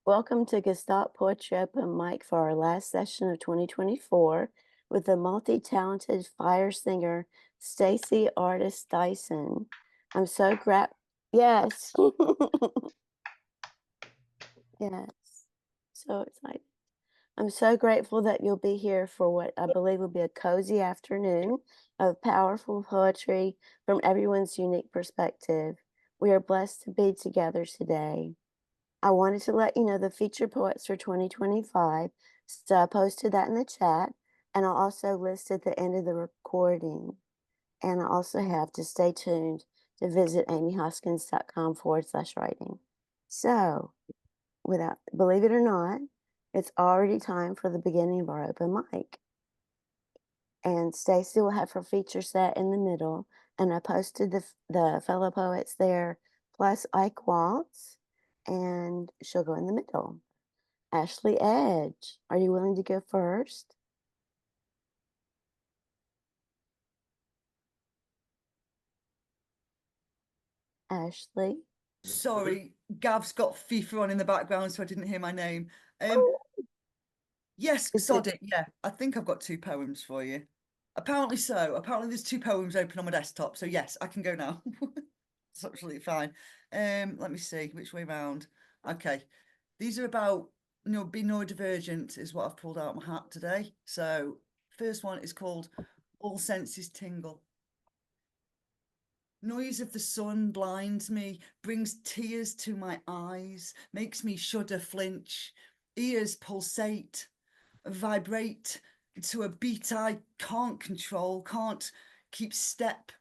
Welcome to Gestalt Poetry Open Mic for our last session of 2024 with the multi-talented fire singer Stacy Ardis Dyson. I'm so yes. Yes. So excited. I'm so grateful that you'll be here for what I believe will be a cozy afternoon of powerful poetry from everyone's unique perspective. We are blessed to be together today. I wanted to let you know the featured poets for 2025, so I posted that in the chat, and I'll also list at the end of the recording. And I also have to stay tuned to visit amyhoskins.com/writing. So, believe it or not, it's already time for the beginning of our open mic. And Stacy will have her feature set in the middle, and I posted the fellow poets there, plus Eike Waltz, and she'll go in the middle. Ashley Edge, are you willing to go first? Ashley? Sorry, Gav's got FIFA on in the background, so I didn't hear my name. Oh, Yes, is sod it? it. Yeah, I think I've got 2 poems for you. Apparently so. Apparently there's 2 poems open on my desktop. So yes, I can go now. It's absolutely fine. Let me see which way round. Okay. These are about being neurodivergent is what I've pulled out of my hat today. So first one is called All Senses Tingle. Noise of the sun blinds me, brings tears to my eyes, makes me shudder flinch. Ears pulsate, vibrate to a beat I can't control, can't keep step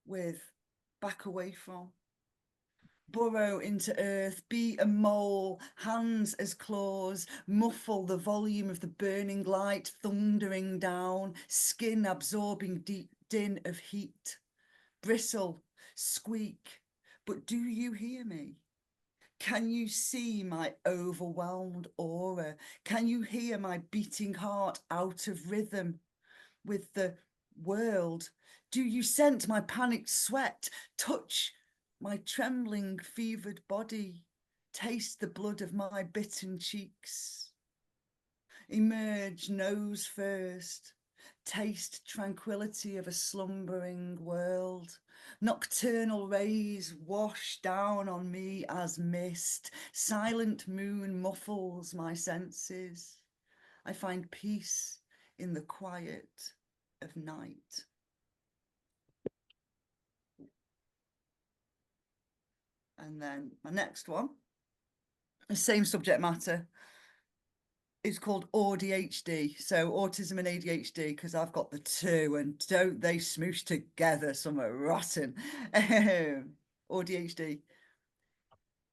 with, back away from. Burrow into earth, be a mole, hands as claws, muffle the volume of the burning light thundering down, skin absorbing deep din of heat. Bristle, squeak, but do you hear me? Can you see my overwhelmed aura? Can you hear my beating heart out of rhythm with the world? Do you scent my panicked sweat? Touch my trembling, fevered body? Taste the blood of my bitten cheeks? Emerge nose first. Taste tranquility of a slumbering world. Nocturnal rays wash down on me as mist. Silent moon muffles my senses. I find peace in the quiet of night. And then my next one, the same subject matter, is called ADHD. So autism and ADHD, because I've got the two, and don't they smoosh together? Some are rotten. ADHD.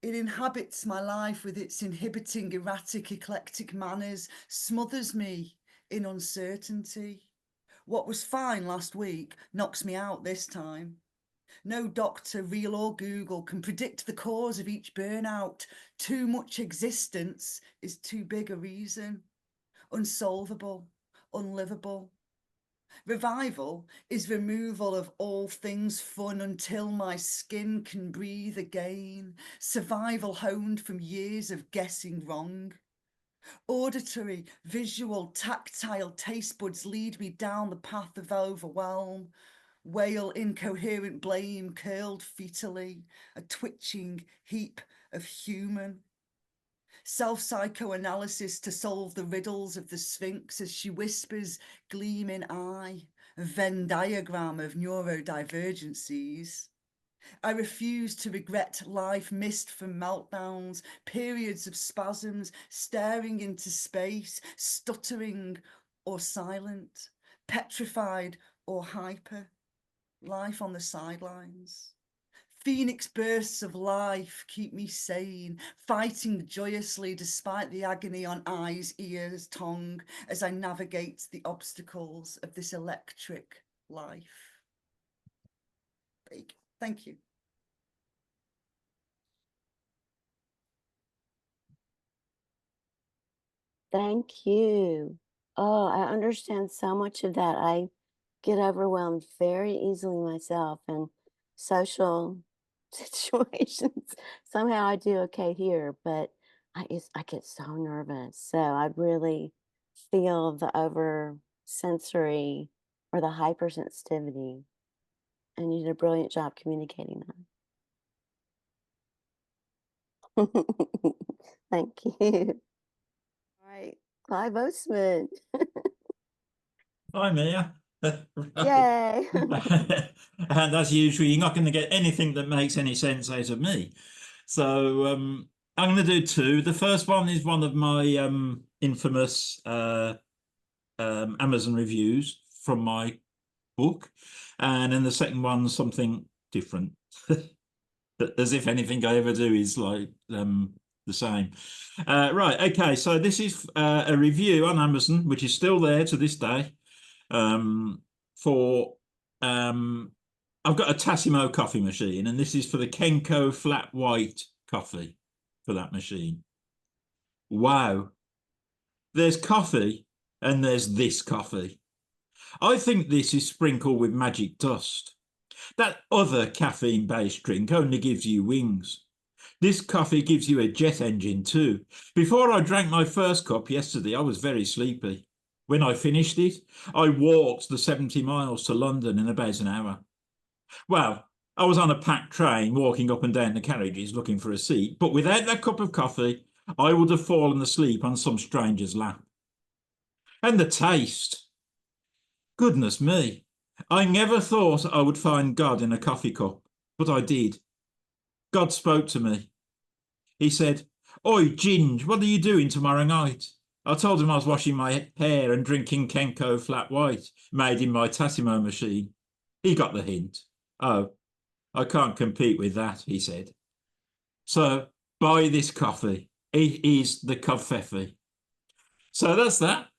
It inhabits my life with its inhibiting, erratic, eclectic manners, smothers me in uncertainty. What was fine last week knocks me out this time. No doctor, real or Google, can predict the cause of each burnout. Too much existence is too big a reason. Unsolvable, unlivable. Revival is removal of all things fun until my skin can breathe again. Survival honed from years of guessing wrong. Auditory, visual, tactile taste buds lead me down the path of overwhelm. Wail incoherent blame curled fetally, a twitching heap of human. Self-psychoanalysis to solve the riddles of the Sphinx as she whispers, gleaming eye, a Venn diagram of neurodivergencies. I refuse to regret life missed from meltdowns, periods of spasms, staring into space, stuttering or silent, petrified or hyper, life on the sidelines. Phoenix bursts of life keep me sane, fighting joyously despite the agony on eyes, ears, tongue, as I navigate the obstacles of this electric life. Thank you. Thank you. Oh, I understand so much of that. I get overwhelmed very easily myself in social situations. Somehow I do okay here, but I get so nervous. So I really feel the over sensory or the hypersensitivity, and you did a brilliant job communicating that. Thank you. All right, Clive Oseman. Hi, Mia. Right. Yay. And as usual, you're not going to get anything that makes any sense out of me. So I'm going to do two. The first one is one of my infamous Amazon reviews from my book. And then the second one, something different. As if anything I ever do is like the same. Right, okay, so this is a review on Amazon, which is still there to this day, for I've got a Tassimo coffee machine, and this is for the Kenko flat white coffee for that machine. Wow. There's coffee and there's this coffee. I think this is sprinkled with magic dust. That other caffeine-based drink only gives you wings. This coffee gives you a jet engine too. Before I drank my first cup yesterday, I was very sleepy. When I finished it, I walked the 70 miles to London in about an hour. Well, I was on a packed train walking up and down the carriages looking for a seat, but without that cup of coffee, I would have fallen asleep on some stranger's lap. And the taste. Goodness me. I never thought I would find God in a coffee cup, but I did. God spoke to me. He said, "Oi, Ginge, what are you doing tomorrow night?" I told him I was washing my hair and drinking Kenko flat white, made in my Tassimo machine. He got the hint. "Oh, I can't compete with that," he said. So buy this coffee. It is the Covfefe. So that's that.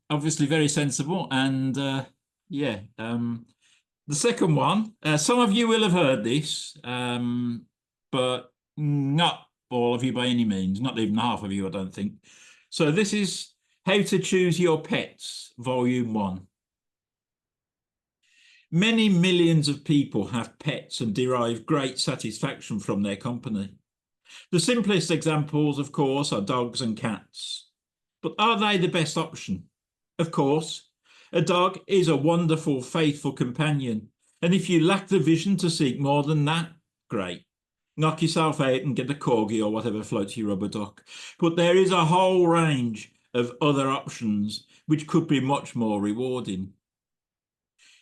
Obviously very sensible. And yeah, the second one, some of you will have heard this, but not all of you by any means, not even half of you, I don't think. So this is How to Choose Your Pets, Volume 1. Many millions of people have pets and derive great satisfaction from their company. The simplest examples, of course, are dogs and cats. But are they the best option? Of course. A dog is a wonderful, faithful companion. And if you lack the vision to seek more than that, great. Knock yourself out and get a corgi or whatever floats your rubber duck. But there is a whole range of other options which could be much more rewarding.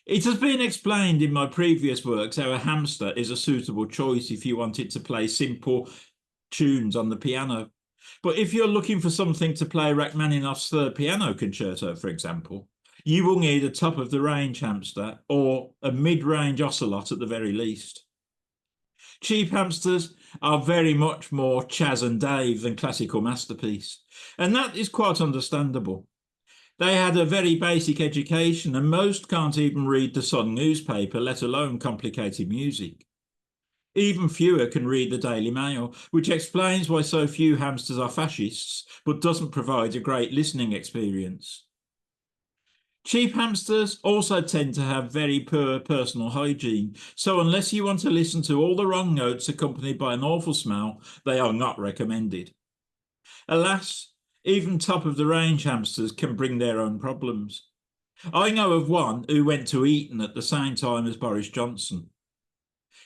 It has been explained in my previous works how a hamster is a suitable choice if you wanted to play simple tunes on the piano. But if you're looking for something to play Rachmaninoff's Third Piano Concerto, for example, you will need a top-of-the-range hamster or a mid-range ocelot at the very least. Cheap hamsters are very much more Chas and Dave than classical masterpiece, and that is quite understandable. They had a very basic education, and most can't even read the Sun newspaper, let alone complicated music. Even fewer can read the Daily Mail, which explains why so few hamsters are fascists, but doesn't provide a great listening experience. Cheap hamsters also tend to have very poor personal hygiene, so unless you want to listen to all the wrong notes accompanied by an awful smell, they are not recommended. Alas, even top-of-the-range hamsters can bring their own problems. I know of one who went to Eton at the same time as Boris Johnson.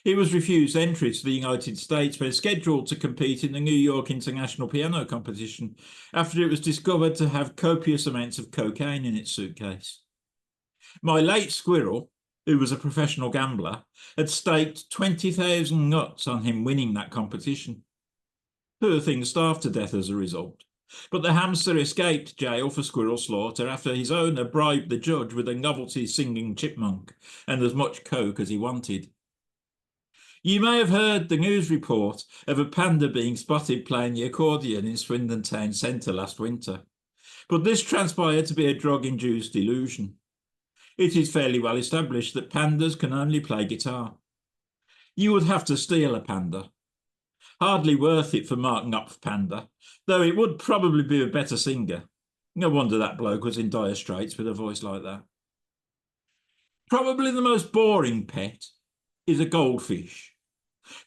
He was refused entry to the United States when scheduled to compete in the New York International Piano Competition after it was discovered to have copious amounts of cocaine in its suitcase. My late squirrel, who was a professional gambler, had staked 20,000 nuts on him winning that competition. Poor thing starved to death as a result. But the hamster escaped jail for squirrel slaughter after his owner bribed the judge with a novelty singing chipmunk and as much coke as he wanted. You may have heard the news report of a panda being spotted playing the accordion in Swindon Town Centre last winter, but this transpired to be a drug-induced illusion. It is fairly well established that pandas can only play guitar. You would have to steal a panda. Hardly worth it for Mark Knopf Panda, though it would probably be a better singer. No wonder that bloke was in dire straits with a voice like that. Probably the most boring pet is a goldfish.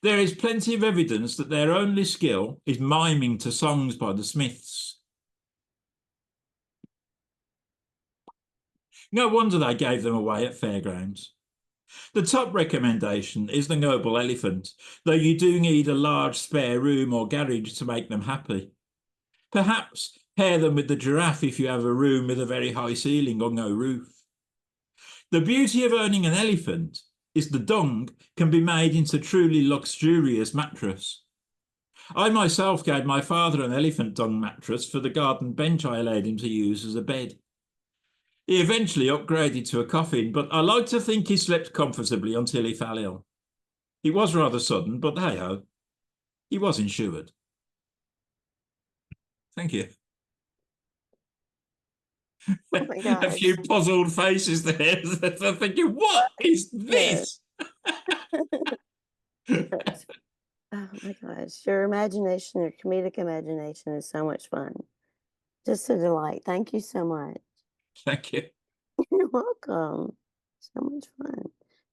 There is plenty of evidence that their only skill is miming to songs by the Smiths. No wonder they gave them away at fairgrounds. The top recommendation is the noble elephant, though you do need a large spare room or garage to make them happy. Perhaps pair them with the giraffe if you have a room with a very high ceiling or no roof. The beauty of owning an elephant is the dung can be made into truly luxurious mattress. I myself gave my father an elephant dung mattress for the garden bench I allowed him to use as a bed. He eventually upgraded to a coffin, but I like to think he slept comfortably until he fell ill. It was rather sudden, but hey-ho, he was insured. Thank you. Oh my A few gosh. puzzled faces there. They're thinking, what is Yes. this? Oh my gosh. Your imagination, your comedic imagination is so much fun. Just a delight. Thank you so much. Thank you. You're welcome. So much fun.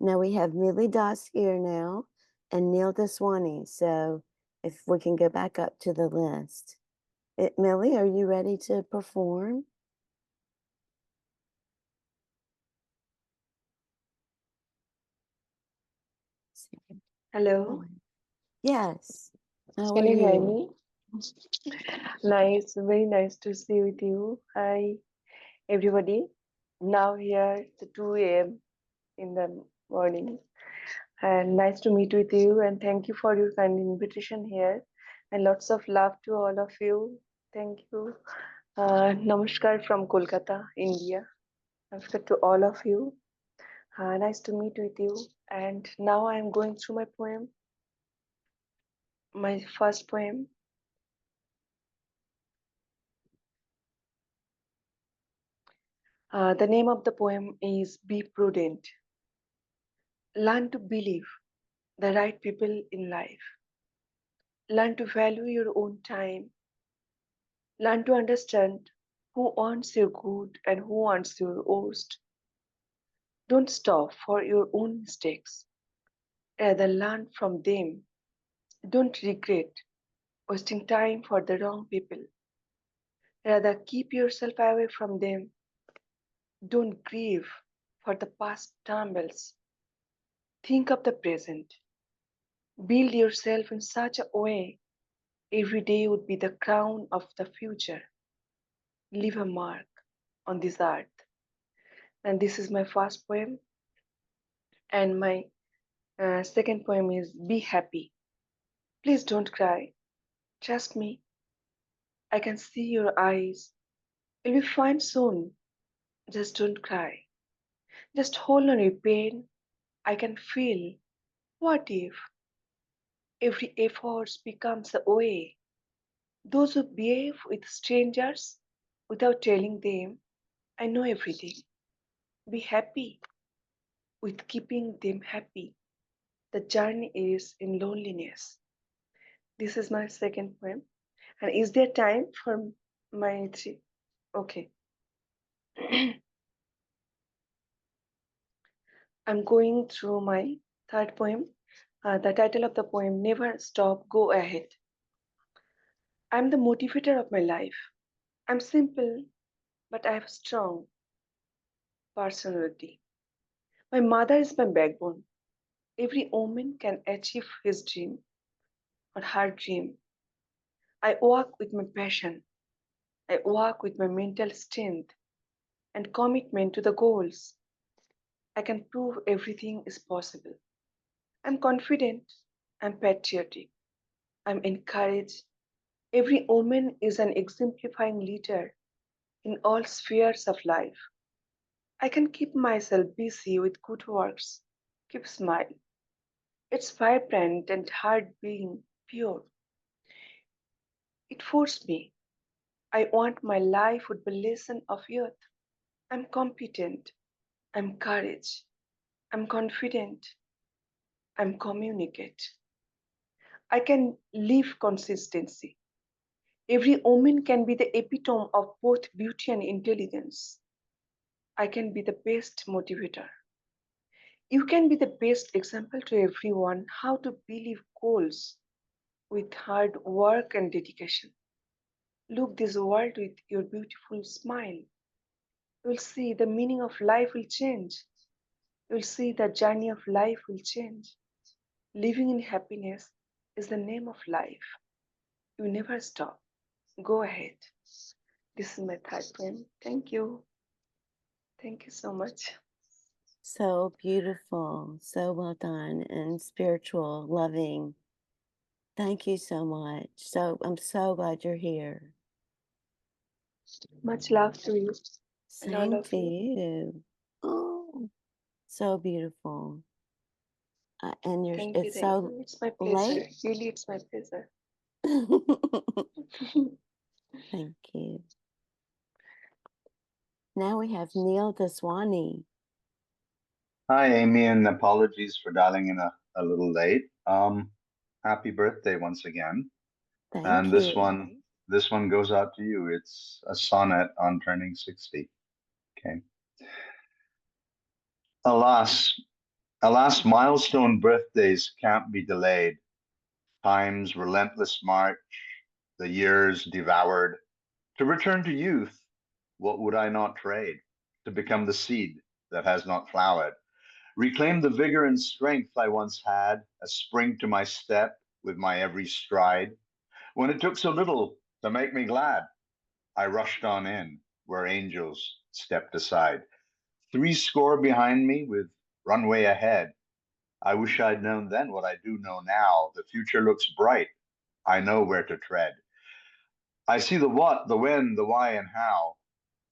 Now we have Mili Das here now and Neil Daswani. So if we can go back up to the list. Mili, are you ready to perform? Hello, Yes. How can are you hear you? me? Nice, very nice to see with you. Hi, everybody. Now here it's 2 a.m. in the morning, and nice to meet with you. And thank you for your kind invitation here, and lots of love to all of you. Thank you. Namaskar from Kolkata, India. Namaskar to all of you. Nice to meet with you. And now I am going through my poem, my first poem. The name of the poem is Be Prudent. Learn to believe the right people in life. Learn to value your own time. Learn to understand who wants your good and who wants your worst. Don't stop for your own mistakes. Rather, learn from them. Don't regret wasting time for the wrong people. Rather, keep yourself away from them. Don't grieve for the past tumbles. Think of the present. Build yourself in such a way every day would be the crown of the future. Leave a mark on this earth. And this is my first poem. And my second poem is Be Happy. Please don't cry. Trust me. I can see your eyes. You'll be fine soon. Just don't cry. Just hold on your pain. I can feel. What if every effort becomes a way? Those who behave with strangers without telling them, I know everything. Be happy with keeping them happy. The journey is in loneliness. This is my second poem. And is there time for my three? Okay. I'm going through my third poem. The title of the poem, Never Stop, Go Ahead. I'm the motivator of my life. I'm simple, but I have strong personality. My mother is my backbone. Every woman can achieve his dream or her dream. I walk with my passion. I walk with my mental strength and commitment to the goals. I can prove everything is possible. I'm confident. I'm patriotic. I'm encouraged. Every woman is an exemplifying leader in all spheres of life. I can keep myself busy with good works. Keep smiling. It's vibrant and heart being pure. It forced me. I want my life would be lesson of youth. I'm competent. I'm courage. I'm confident. I'm communicate. I can live consistency. Every woman can be the epitome of both beauty and intelligence. I can be the best motivator. You can be the best example to everyone how to believe goals with hard work and dedication. Look this world with your beautiful smile. You will see the meaning of life will change. You will see the journey of life will change. Living in happiness is the name of life. You never stop. Go ahead. This is my third poem. Thank you. Thank you so much. So beautiful, so well done, and spiritual, loving. Thank you so much. So I'm so glad you're here. Much love to you and all Same of to you. you. Oh, so beautiful. And you're, Thank you, it's thank so you. It's my pleasure. late. Really, it's my pleasure. Thank you. Now we have Neil Daswani. Hi, Amy, and apologies for dialing in a little late. Happy birthday once again. Thank And you. this one goes out to you. It's a sonnet on turning 60. Okay. Alas, alas, milestone birthdays can't be delayed. Time's relentless march, the years devoured. To return to youth, what would I not trade? To become the seed that has not flowered. Reclaim the vigor and strength I once had, a spring to my step with my every stride. When it took so little to make me glad, I rushed on in where angels stepped aside. 60 behind me with runway ahead. I wish I'd known then what I do know now. The future looks bright. I know where to tread. I see the what, the when, the why, and how.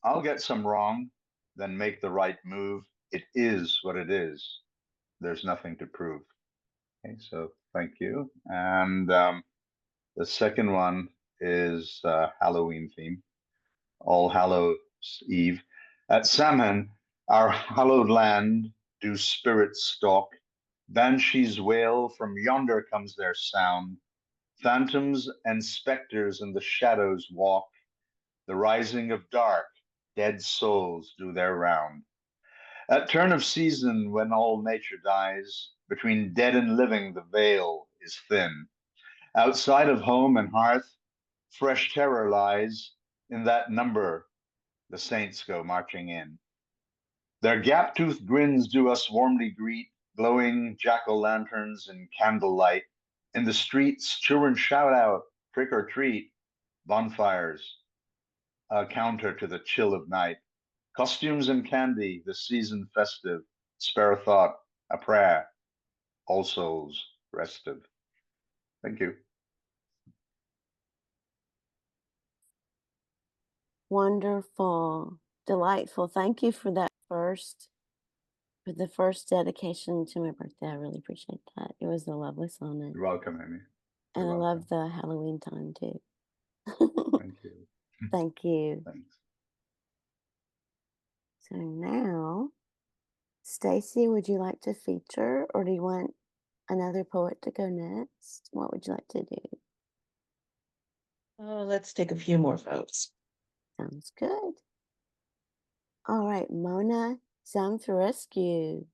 I'll get some wrong, then make the right move. It is what it is. There's nothing to prove. Okay, so thank you. And the second one is Halloween theme, All Hallows Eve. At Samhain, our hallowed land, do spirits stalk. Banshees wail, from yonder comes their sound. Phantoms and spectres in the shadows walk. The rising of dark, dead souls do their round. At turn of season, when all nature dies, between dead and living the veil is thin. Outside of home and hearth, fresh terror lies. In that number, the saints go marching in. Their gap-toothed grins do us warmly greet, glowing jack-o'-lanterns in candlelight. In the streets, children shout out, trick or treat, bonfires, a counter to the chill of night. Costumes and candy, the season festive, spare a thought, a prayer, all souls restive. Thank you. Wonderful, delightful. Thank you for the first dedication to my birthday. I really appreciate that. It was a lovely sonnet. You're welcome, Amy. And You're I welcome. love the Halloween time too. Thank you. Thank you. Thanks. So now, Stacy, would you like to feature, or do you want another poet to go next? What would you like to do? Let's take a few more votes. Sounds good. All right, Mona Zamfirescu.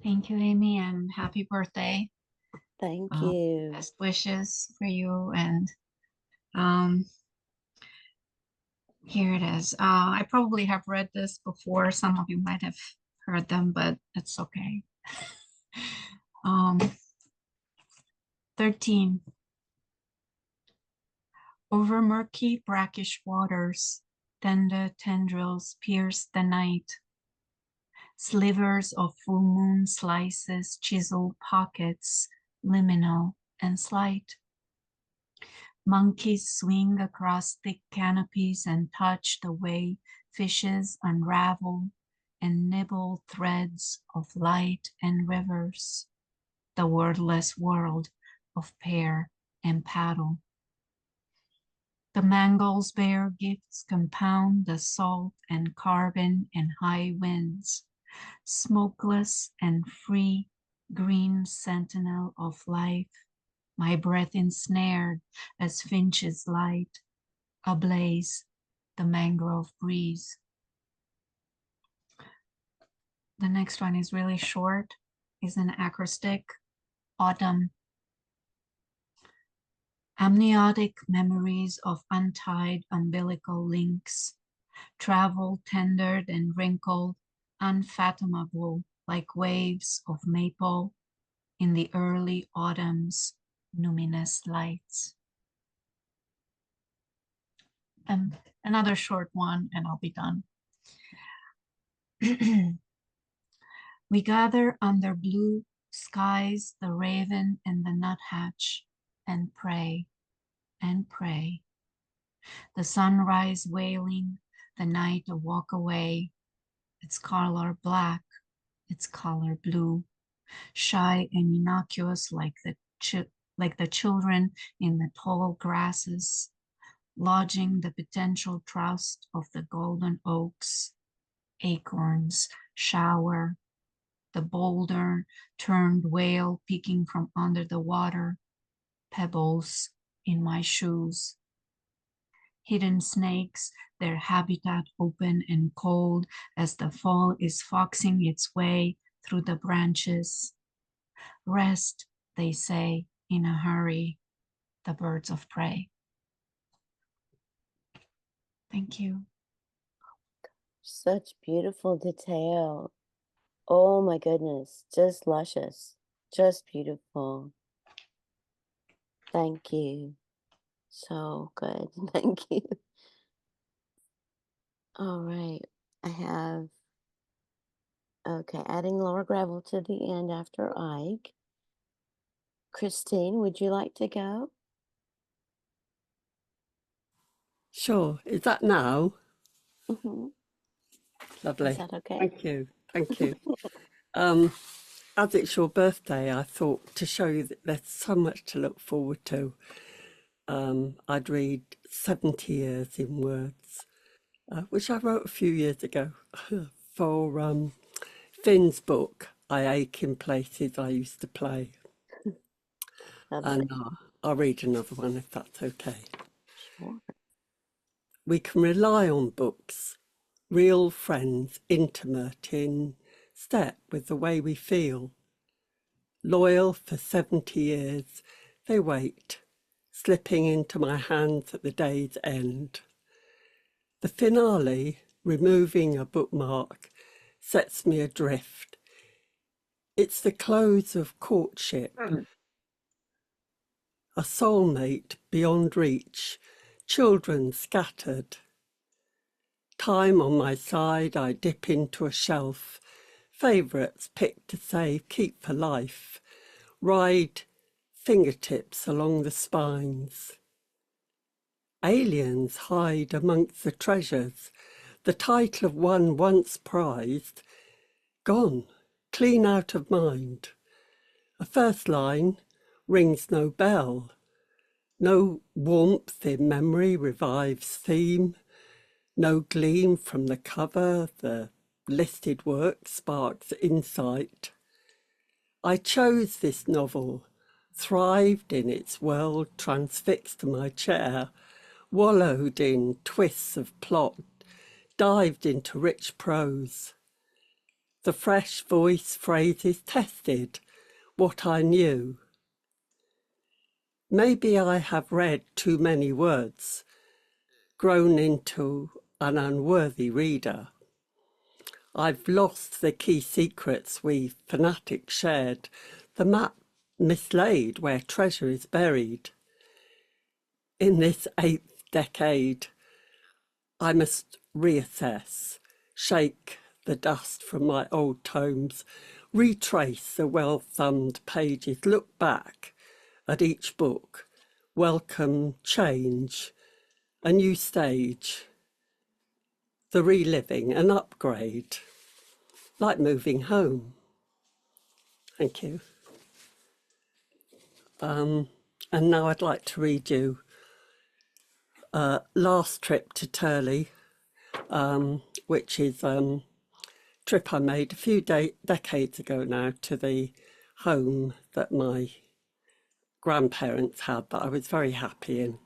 Thank you, Amy, and happy birthday. Thank you. Best wishes for you. And here it is. I probably have read this before. Some of you might have heard them, but it's okay. 13. Over murky, brackish waters, tender tendrils pierce the night. Slivers of full moon slices chisel pockets, liminal and slight. Monkeys swing across thick canopies and touch the way fishes unravel and nibble threads of light and rivers, the wordless world of pair and paddle. The mangles bear gifts compound the salt and carbon and high winds, smokeless and free, green sentinel of life, my breath ensnared as finch's light, ablaze the mangrove breeze. The next one is really short, is an acrostic, autumn. Amniotic memories of untied umbilical links, travel tendered and wrinkled, unfathomable like waves of maple in the early autumn's luminous lights. And another short one, and I'll be done. We gather under blue skies, the raven and the nuthatch, and pray and pray. The sunrise wailing, the night a walk away, its color black, its color blue, shy and innocuous like the children in the tall grasses, lodging the potential trust of the golden oaks, acorns, shower, the boulder turned whale peeking from under the water, pebbles in my shoes. Hidden snakes, their habitat open and cold as the fall is foxing its way through the branches. Rest, they say, in a hurry, the birds of prey. Thank you. Such beautiful detail. Oh my goodness, just luscious, just beautiful. Thank you. So good. Thank you. All right. I have, okay, adding Laura Grevel to the end after Ike. Christine, would you like to go? Sure. Is that now? Mm-hmm. Lovely. Is that okay? Thank you. Thank you. As it's your birthday, I thought to show you that there's so much to look forward to. I'd read 70 Years in Words, which I wrote a few years ago for Finn's book, I Ache in Places I Used to Play. And I'll read another one if that's okay. Sure. We can rely on books, real friends, intimate in step with the way we feel. Loyal for 70 years, they wait, slipping into my hands at the day's end. The finale, removing a bookmark, sets me adrift. It's the close of courtship, a soulmate beyond reach, children scattered. Time on my side, I dip into a shelf, favourites picked to save, keep for life, ride fingertips along the spines. Aliens hide amongst the treasures, the title of one once prized, gone, clean out of mind. A first line rings no bell, no warmth in memory revives theme, no gleam from the cover, the listed work sparks insight. I chose this novel, thrived in its world, transfixed to my chair, wallowed in twists of plot, dived into rich prose. The fresh voice phrases tested what I knew. Maybe I have read too many words, grown into an unworthy reader. I've lost the key secrets we fanatics shared, the map mislaid where treasure is buried. In this 8th decade, I must reassess, shake the dust from my old tomes, retrace the well-thumbed pages, look back at each book, welcome change, a new stage, the reliving, an upgrade, like moving home. Thank you. And now I'd like to read you Last Trip to Turley, which is a trip I made a few decades ago now to the home that my grandparents had that I was very happy in.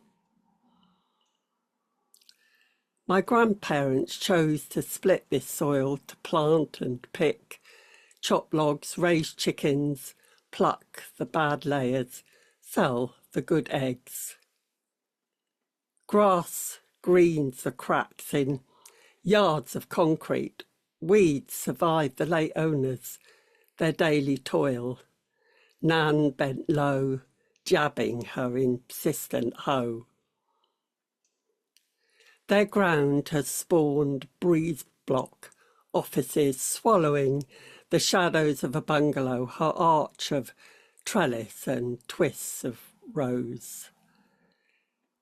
My grandparents chose to split this soil to plant and pick chop logs, raise chickens, pluck the bad layers, sell the good eggs. Grass greens the cracks in yards of concrete. Weeds survive the late owners, their daily toil. Nan bent low, jabbing her insistent hoe. Their ground has spawned breeze block offices, swallowing the shadows of a bungalow, her arch of trellis and twists of rose.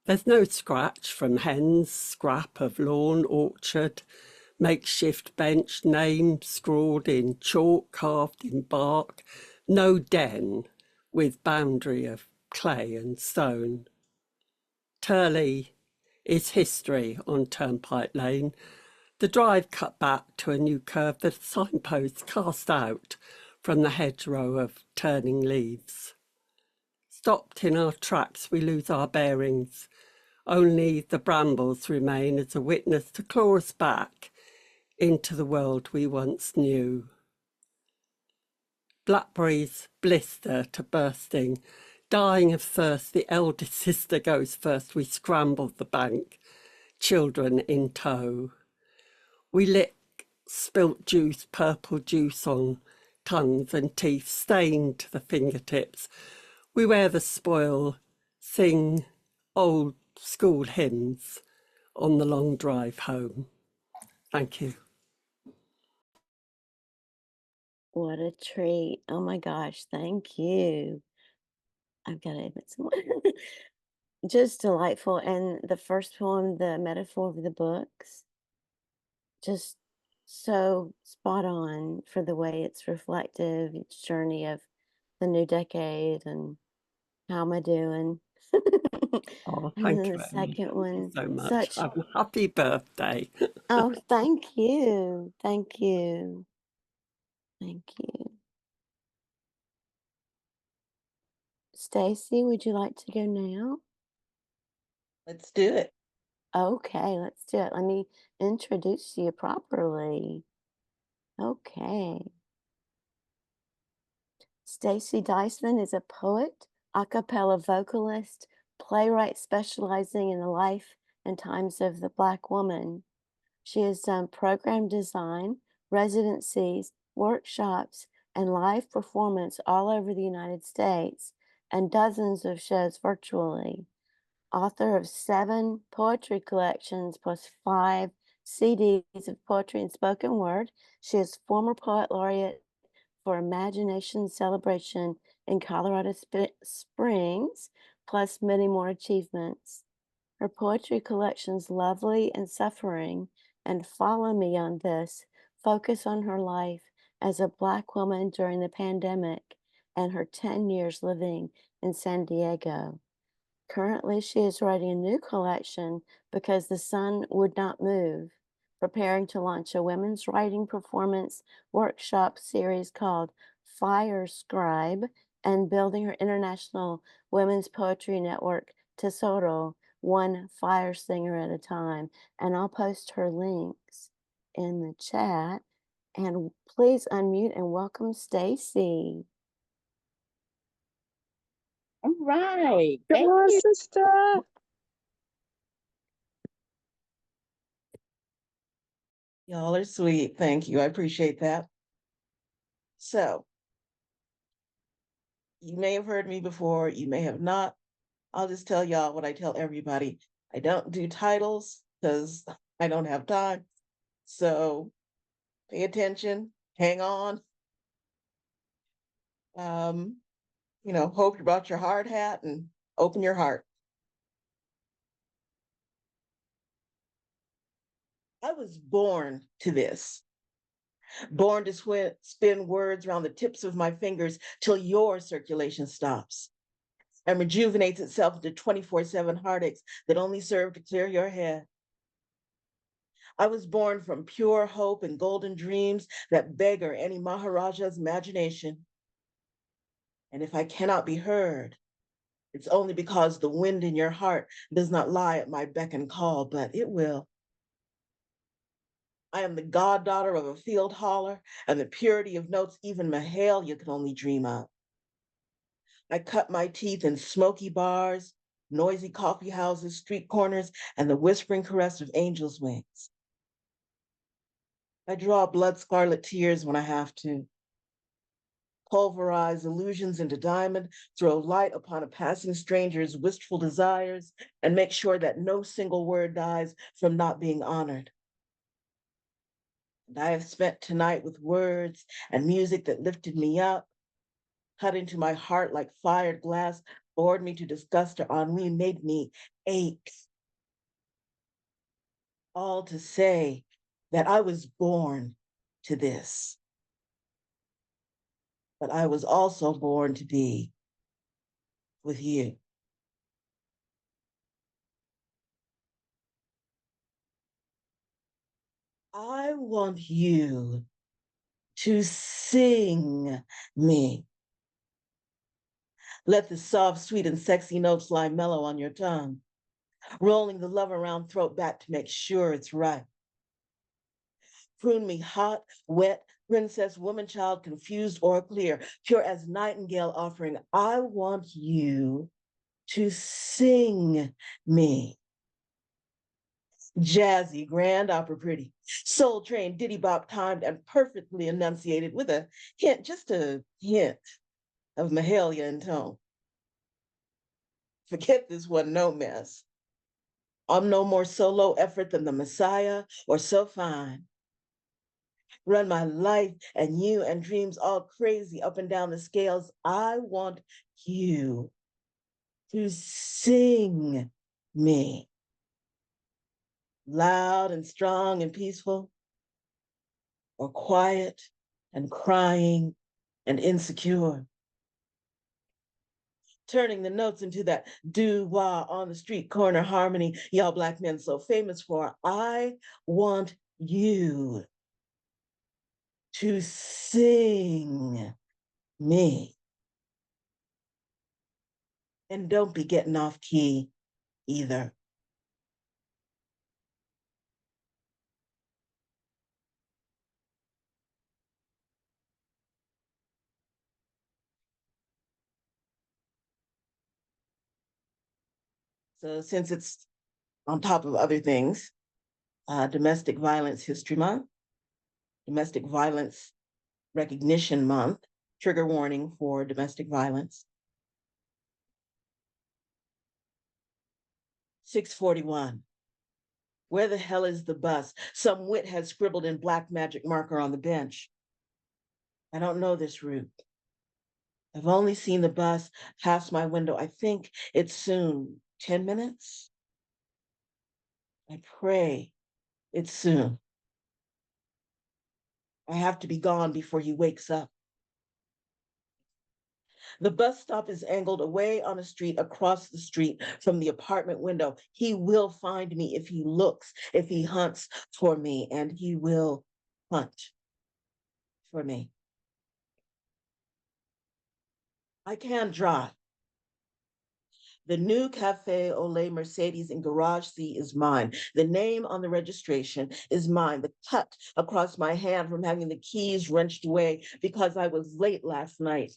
There's no scratch from hens, scrap of lawn, orchard, makeshift bench, name scrawled in chalk, carved in bark, no den with boundary of clay and stone. Turley is history on Turnpike Lane, the drive cut back to a new curve, the signposts cast out from the hedgerow of turning leaves. Stopped in our tracks, we lose our bearings. Only the brambles remain as a witness to claw us back into the world we once knew. Blackberries blister to bursting, dying of thirst, the eldest sister goes first. We scrambled the bank, children in tow. We lick spilt juice, purple juice on tongues and teeth, stained to the fingertips. We wear the spoil, sing old school hymns on the long drive home. Thank you. What a treat. Oh my gosh, thank you. I've got to admit some just delightful. And the first poem, the metaphor of the books, just so spot on for the way it's reflective, each journey of the new decade and how am I doing? Oh, And thank then you, the Amy. second Thank one, you so much. such, Have a happy birthday. oh, thank you. Thank you. Thank you. Stacy, would you like to go now? Let's do it. Okay, let's do it. Let me introduce you properly. Okay. Stacy Dyson is a poet, a cappella vocalist, playwright specializing in the life and times of the Black woman. She has done program design, residencies, workshops, and live performance all over the United States and dozens of shows virtually. Author of 7 poetry collections plus 5 CDs of poetry and spoken word. She is former poet laureate for Imagination Celebration in Colorado Springs, plus many more achievements. Her poetry collections, Lovely and Suffering, and Follow Me on This, focus on her life as a Black woman during the pandemic and her 10 years living in San Diego. Currently, she is writing a new collection, Because the Sun Would Not Move, preparing to launch a women's writing performance workshop series called Fire Scribe, and building her international women's poetry network, Tesoro, one fire singer at a time. And I'll post her links in the chat. And please unmute and welcome Stacy. All right. Come Thank on, you. sister. Y'all are sweet. Thank you. I appreciate that. So, you may have heard me before, you may have not. I'll just tell y'all what I tell everybody. I don't do titles because I don't have time. So, pay attention, hang on. Hope you brought your hard hat and open your heart. I was born to this. Born to spin words around the tips of my fingers till your circulation stops and rejuvenates itself into 24/7 heartaches that only serve to clear your head. I was born from pure hope and golden dreams that beggar any Maharaja's imagination. And if I cannot be heard, it's only because the wind in your heart does not lie at my beck and call, but it will. I am the goddaughter of a field hauler, and the purity of notes even Mahalia could only dream of. I cut my teeth in smoky bars, noisy coffee houses, street corners, and the whispering caress of angels' wings. I draw blood scarlet tears when I have to, pulverize illusions into diamond, throw light upon a passing stranger's wistful desires, and make sure that no single word dies from not being honored. And I have spent tonight with words and music that lifted me up, cut into my heart like fired glass, bored me to disgust or ennui, made me ache. All to say that I was born to this. But I was also born to be with you. I want you to sing me. Let the soft, sweet, and sexy notes lie mellow on your tongue, rolling the love around throat back to make sure it's right. Prune me hot, wet, princess, woman, child, confused or clear, pure as nightingale offering. I want you to sing me. Jazzy, grand opera pretty, soul train, ditty bop timed and perfectly enunciated with a hint, just a hint of Mahalia in tone. Forget this one, no mess. I'm no more solo effort than the Messiah or so fine. Run my life and you and dreams all crazy up and down the scales. I want you to sing me. Loud and strong and peaceful, or quiet and crying and insecure. Turning the notes into that doo-wah on the street corner harmony y'all Black men so famous for. I want you to sing me. And don't be getting off key either. So since it's on top of other things, Domestic Violence History Month, Domestic Violence Recognition Month, trigger warning for domestic violence. 641. Where the hell is the bus? Some wit has scribbled in black magic marker on the bench. I don't know this route. I've only seen the bus pass my window. I think it's soon. 10 minutes? I pray it's soon. I have to be gone before he wakes up. The bus stop is angled away on a street across the street from the apartment window. He will find me if he looks, if he hunts for me, and he will hunt for me. I can drive. The new Cafe Olay Mercedes in Garage C is mine. The name on the registration is mine. The cut across my hand from having the keys wrenched away because I was late last night,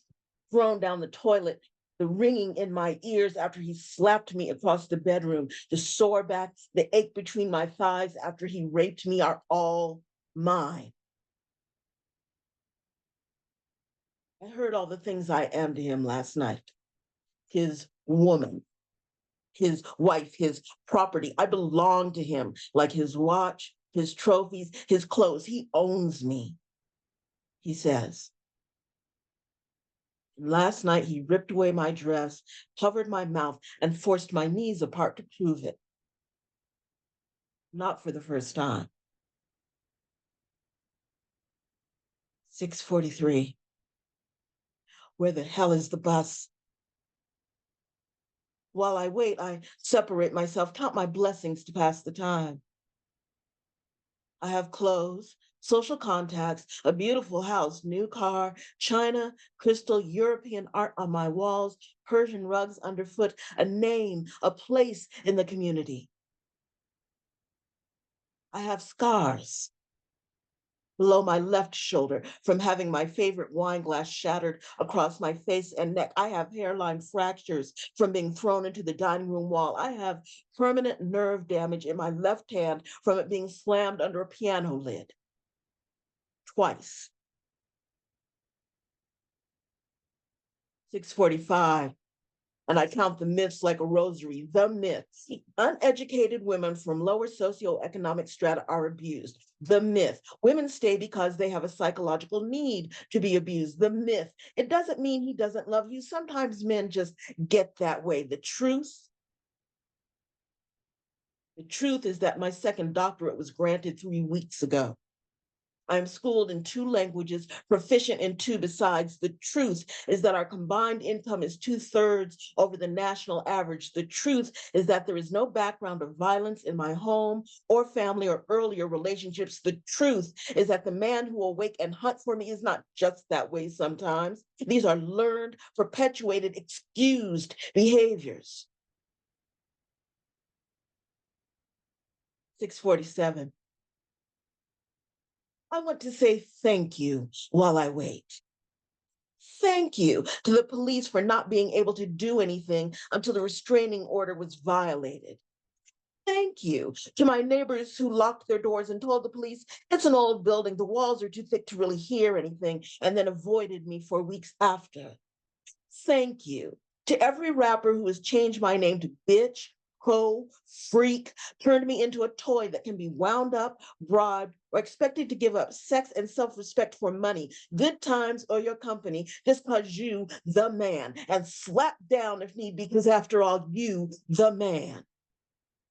thrown down the toilet, the ringing in my ears after he slapped me across the bedroom, the sore back, the ache between my thighs after he raped me are all mine. I heard all the things I am to him last night. His woman, his wife, his property. I belong to him, like his watch, his trophies, his clothes. He owns me, he says. Last night, he ripped away my dress, covered my mouth, and forced my knees apart to prove it. Not for the first time. 6:43. Where the hell is the bus? While I wait, I separate myself, count my blessings to pass the time. I have clothes, social contacts, a beautiful house, new car, china, crystal, European art on my walls, Persian rugs underfoot, a name, a place in the community. I have scars, below my left shoulder from having my favorite wine glass shattered across my face and neck. I have hairline fractures from being thrown into the dining room wall. I have permanent nerve damage in my left hand from it being slammed under a piano lid. Twice. 6:45. And I count the myths like a rosary. The myths. Uneducated women from lower socioeconomic strata are abused. The myth. Women stay because they have a psychological need to be abused. The myth. It doesn't mean he doesn't love you. Sometimes men just get that way. The truth is that my second doctorate was granted 3 weeks ago. I'm schooled in 2 languages, proficient in 2 besides. The truth is that our combined income is 2/3 over the national average. The truth is that there is no background of violence in my home or family or earlier relationships. The truth is that the man who will wake and hunt for me is not just that way sometimes. These are learned, perpetuated, excused behaviors. 6:47. I want to say thank you while I wait. Thank you to the police for not being able to do anything until the restraining order was violated. Thank you to my neighbors who locked their doors and told the police, it's an old building, the walls are too thick to really hear anything, and then avoided me for weeks after. Thank you to every rapper who has changed my name to bitch, hoe, freak, turned me into a toy that can be wound up, bribed, or expected to give up sex and self-respect for money, good times, or your company, just because you, the man, and slap down if need be, because after all, you, the man.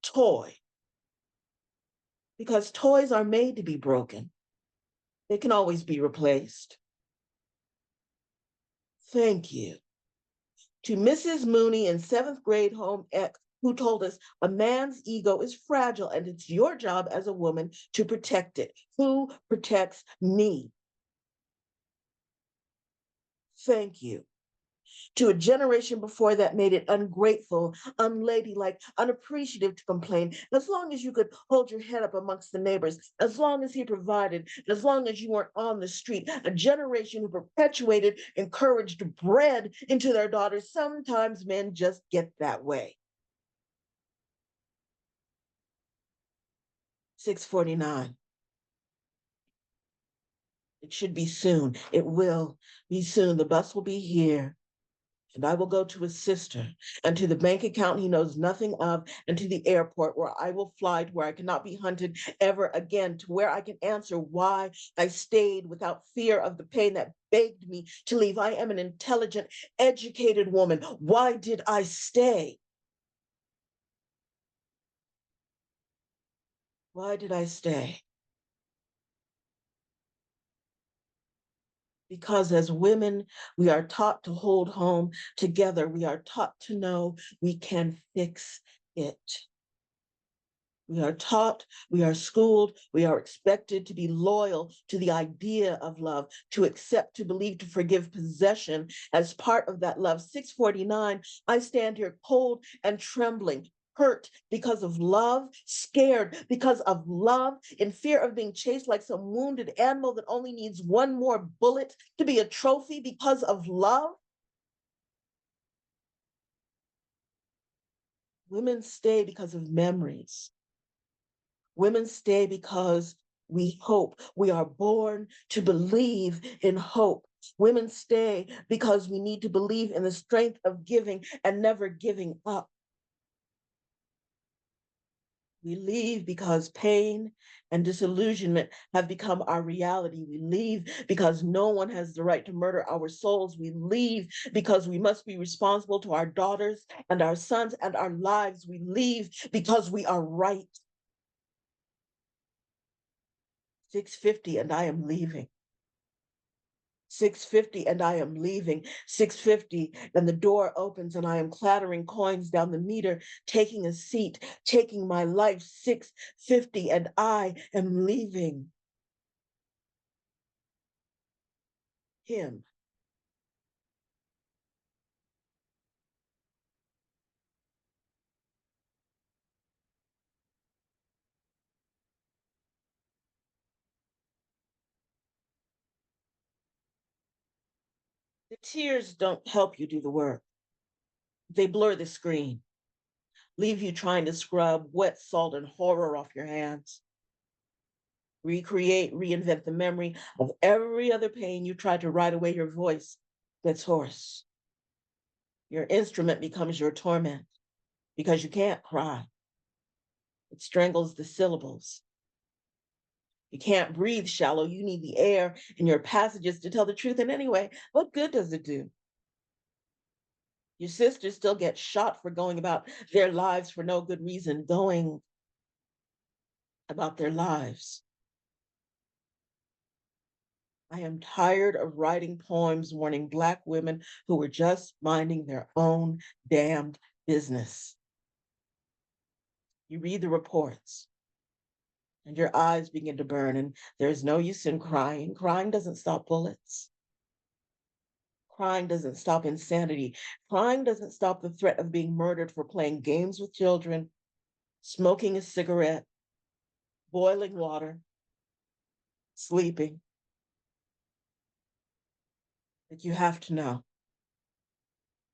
Toy. Because toys are made to be broken. They can always be replaced. Thank you to Mrs. Mooney in 7th grade home ec, who told us a man's ego is fragile and it's your job as a woman to protect it. Who protects me? Thank you to a generation before that made it ungrateful, unladylike, unappreciative to complain. As long as you could hold your head up amongst the neighbors, as long as he provided, as long as you weren't on the street, a generation who perpetuated, encouraged, bred into their daughters. Sometimes men just get that way. 6:49. It should be soon. It will be soon. The bus will be here. And I will go to his sister and to the bank account he knows nothing of, and to the airport where I will fly, to where I cannot be hunted ever again, to where I can answer why I stayed without fear of the pain that begged me to leave. I am an intelligent, educated woman. Why did I stay? Why did I stay? Because as women, we are taught to hold home together. We are taught to know we can fix it. We are taught, we are schooled, we are expected to be loyal to the idea of love, to accept, to believe, to forgive possession as part of that love. 6:49, I stand here cold and trembling, hurt because of love, scared because of love, in fear of being chased like some wounded animal that only needs one more bullet to be a trophy because of love. Women stay because of memories. Women stay because we hope. We are born to believe in hope. Women stay because we need to believe in the strength of giving and never giving up. We leave because pain and disillusionment have become our reality. We leave because no one has the right to murder our souls. We leave because we must be responsible to our daughters and our sons and our lives. We leave because we are right. 6:50 and I am leaving. 6:50 and I am leaving. 6:50 and the door opens and I am clattering coins down the meter, taking a seat, taking my life. 6:50 and I am leaving him. The tears don't help you do the work. They blur the screen, leave you trying to scrub wet salt and horror off your hands. Recreate, reinvent the memory of every other pain you tried to write away. Your voice gets hoarse. Your instrument becomes your torment because you can't cry. It strangles the syllables. You can't breathe shallow. You need the air in your passages to tell the truth. And anyway, what good does it do? Your sisters still get shot for going about their lives for no good reason, going about their lives. I am tired of writing poems warning Black women who were just minding their own damned business. You read the reports and your eyes begin to burn, and there's no use in crying. Crying doesn't stop bullets. Crying doesn't stop insanity. Crying doesn't stop the threat of being murdered for playing games with children, smoking a cigarette, boiling water, sleeping. But you have to know.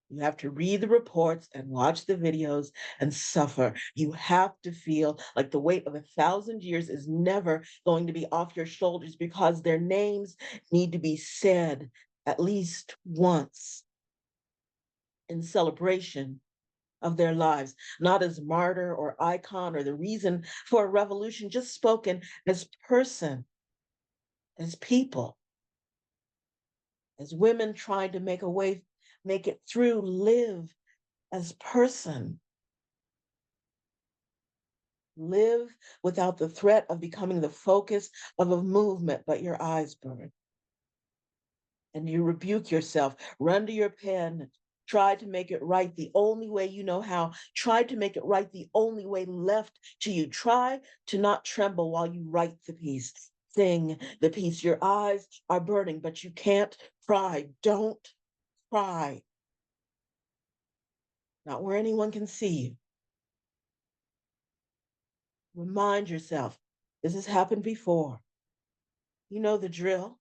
You have to read the reports and watch the videos and suffer. You have to feel like the weight of 1,000 years is never going to be off your shoulders because their names need to be said at least once in celebration of their lives, not as martyr or icon or the reason for a revolution, just spoken as person, as people, as women trying to make a way, make it through, live as person. Live without the threat of becoming the focus of a movement, but your eyes burn. And you rebuke yourself, run to your pen, try to make it right the only way you know how, try to make it right the only way left to you. Try to not tremble while you write the piece, sing the piece. Your eyes are burning, but you can't cry. Don't cry. Not where anyone can see you. Remind yourself, this has happened before. You know the drill.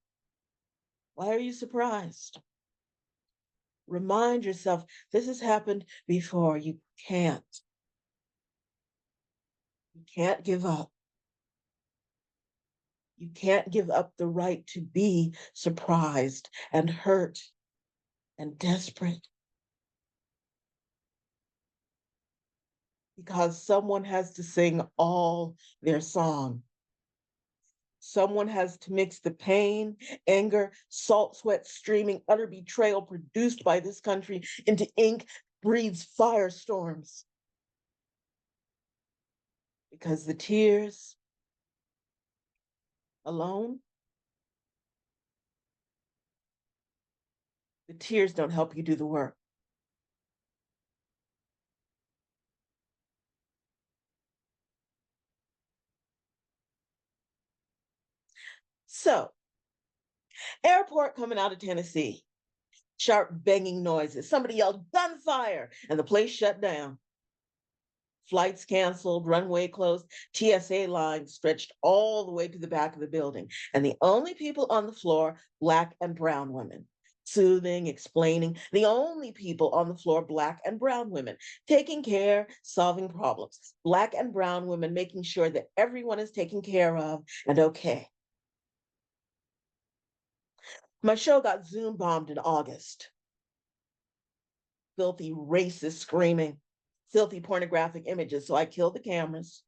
Why are you surprised? Remind yourself, this has happened before. You can't. You can't give up. You can't give up the right to be surprised and hurt and desperate. Because someone has to sing all their song. Someone has to mix the pain, anger, salt, sweat, streaming, utter betrayal produced by this country into ink breathes firestorms. Because the tears alone, the tears don't help you do the work. So, airport coming out of Tennessee, sharp banging noises. Somebody yelled, gunfire, and the place shut down. Flights canceled, runway closed, TSA lines stretched all the way to the back of the building. And the only people on the floor, Black and brown women. Soothing, explaining, the only people on the floor, Black and brown women, taking care, solving problems. Black and brown women making sure that everyone is taken care of and okay. My show got Zoom bombed in August. Filthy racist screaming, filthy pornographic images. So I killed the cameras,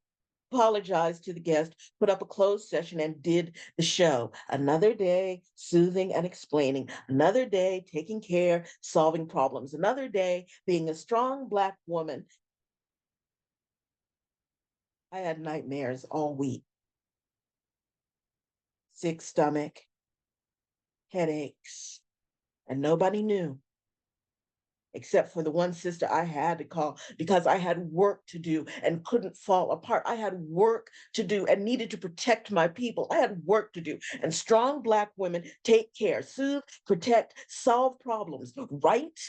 apologized to the guest, put up a closed session and did the show. Another day, soothing and explaining. Another day, taking care, solving problems. Another day, being a strong Black woman. I had nightmares all week. Sick stomach, headaches, and nobody knew. Except for the one sister I had to call because I had work to do and couldn't fall apart. I had work to do and needed to protect my people. I had work to do. And strong Black women take care, soothe, protect, solve problems, right?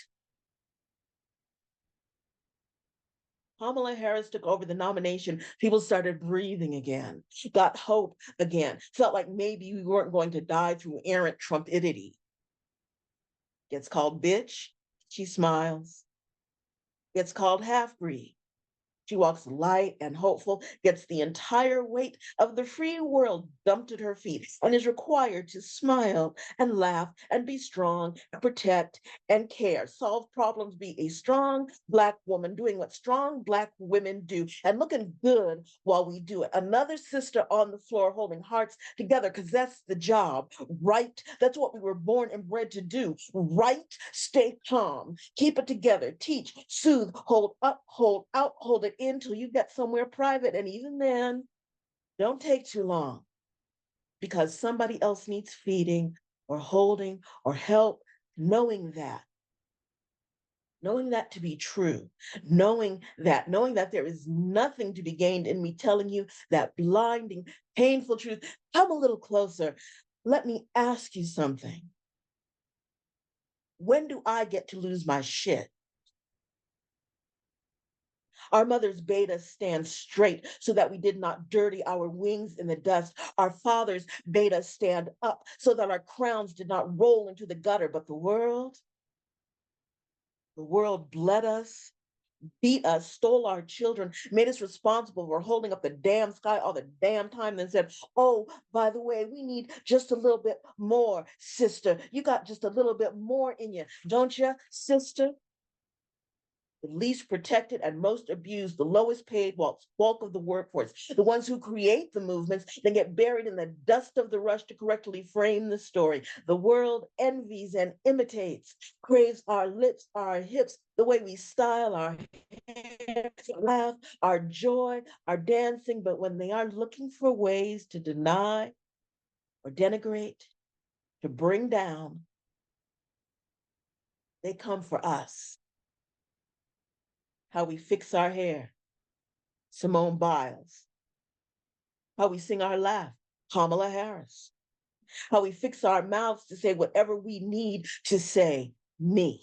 Kamala Harris took over the nomination. People started breathing again, got hope again, felt like maybe we weren't going to die through errant Trumpidity. Gets called bitch, she smiles. Gets called half-breed. She walks light and hopeful, gets the entire weight of the free world dumped at her feet, and is required to smile and laugh and be strong and protect and care, solve problems, be a strong Black woman doing what strong Black women do and looking good while we do it. Another sister on the floor holding hearts together because that's the job, right? That's what we were born and bred to do, right? Stay calm, keep it together, teach, soothe, hold up, hold out, hold it in till you get somewhere private. And even then, don't take too long because somebody else needs feeding or holding or help. Knowing that to be true, knowing that there is nothing to be gained in me telling you that blinding, painful truth. Come a little closer. Let me ask you something. When do I get to lose my shit? Our mothers bade us stand straight so that we did not dirty our wings in the dust. Our fathers bade us stand up so that our crowns did not roll into the gutter. But the world bled us, beat us, stole our children, made us responsible for holding up the damn sky all the damn time, then said, oh, by the way, we need just a little bit more, sister. You got just a little bit more in you, don't you, sister? The least protected and most abused, the lowest paid bulk of the workforce, the ones who create the movements, then get buried in the dust of the rush to correctly frame the story. The world envies and imitates, craves our lips, our hips, the way we style our hair, laugh, our joy, our dancing, but when they are looking for ways to deny or denigrate, to bring down, they come for us. How we fix our hair, Simone Biles. How we sing our laugh, Kamala Harris. How we fix our mouths to say whatever we need to say, me.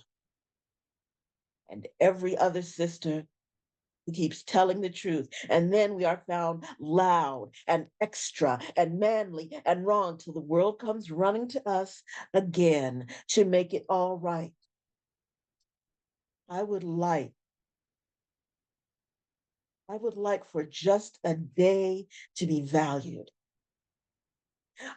And every other sister who keeps telling the truth. And then we are found loud and extra and manly and wrong till the world comes running to us again to make it all right. I would like for just a day to be valued.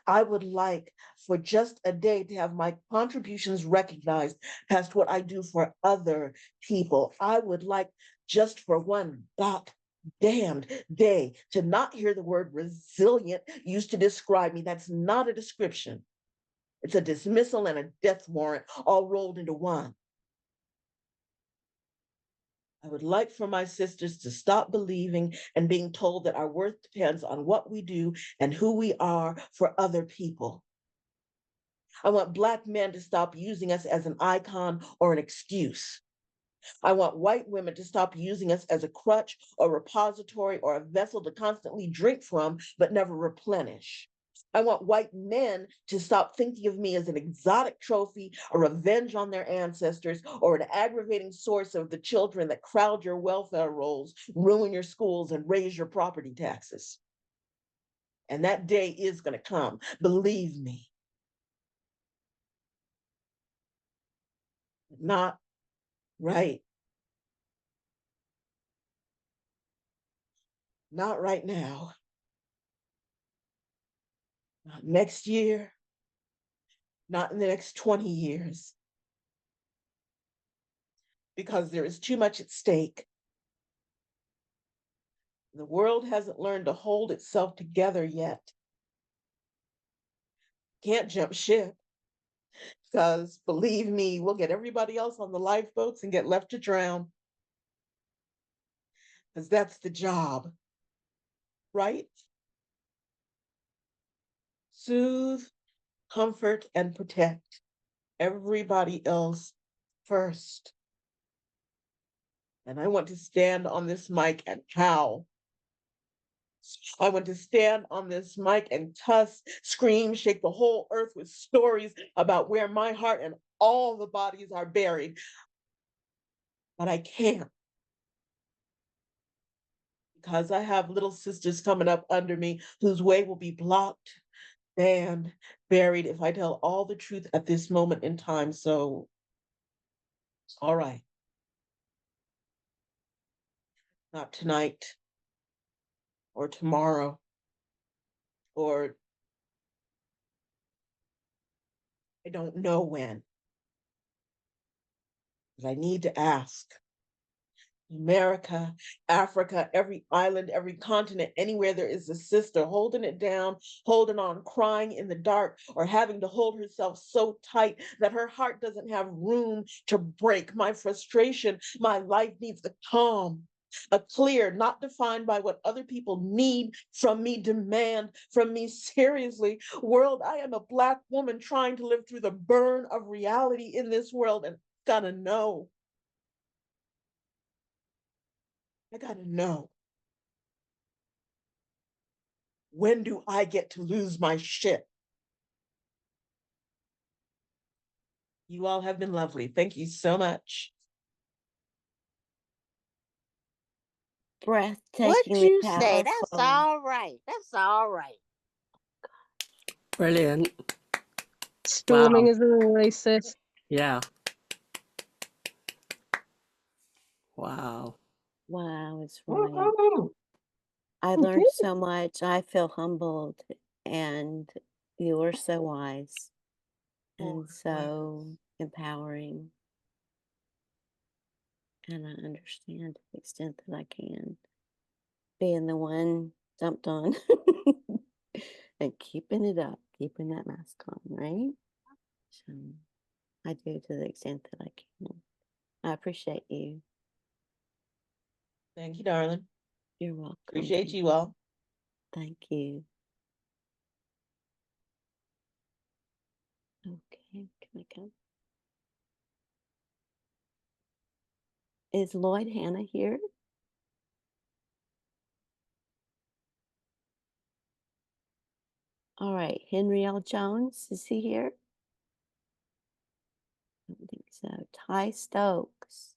I would like for just a day to have my contributions recognized past what I do for other people. I would like just for one damned day to not hear the word resilient used to describe me. That's not a description. It's a dismissal and a death warrant all rolled into one. I would like for my sisters to stop believing and being told that our worth depends on what we do and who we are for other people. I want Black men to stop using us as an icon or an excuse. I want white women to stop using us as a crutch or repository or a vessel to constantly drink from, but never replenish. I want white men to stop thinking of me as an exotic trophy, a revenge on their ancestors, or an aggravating source of the children that crowd your welfare rolls, ruin your schools, and raise your property taxes. And that day is going to come, believe me. Not right. Not right now. Not next year. Not in the next 20 years. Because there is too much at stake. The world hasn't learned to hold itself together yet. Can't jump ship. Because believe me, we'll get everybody else on the lifeboats and get left to drown. Because that's the job, right? Soothe, comfort, and protect everybody else first. And I want to stand on this mic and howl. I want to stand on this mic and cuss, scream, shake the whole earth with stories about where my heart and all the bodies are buried. But I can't. Because I have little sisters coming up under me whose way will be blocked, banned, buried if I tell all the truth at this moment in time. So All right. Not tonight or tomorrow or I don't know when. But I need to ask. America, Africa, every island, every continent, anywhere there is a sister holding it down, holding on, crying in the dark, or having to hold herself so tight that her heart doesn't have room to break. My frustration, my life needs a calm, a clear, not defined by what other people need from me, demand from me. Seriously, world, I am a Black woman trying to live through the burn of reality in this world, and gotta know. I gotta know. When do I get to lose my shit? You all have been lovely. Thank you so much. What Breathtakingly you say? That's powerful. all right. That's all right. Brilliant. Storming Wow. as always, sis. Yeah. Wow. Wow, it's right. Woo-hoo. I learned so much. I feel humbled, and you are so wise and so empowering. And I understand to the extent that I can. Being the one dumped on and keeping it up, keeping that mask on, right? So I do to the extent that I can. I appreciate you. Thank you, darling. You're welcome. Appreciate you all. Thank you. Okay, can I come? Is Lloyd Hannah here? All right, Henry L. Jones, is he here? I don't think so. Ty Stokes.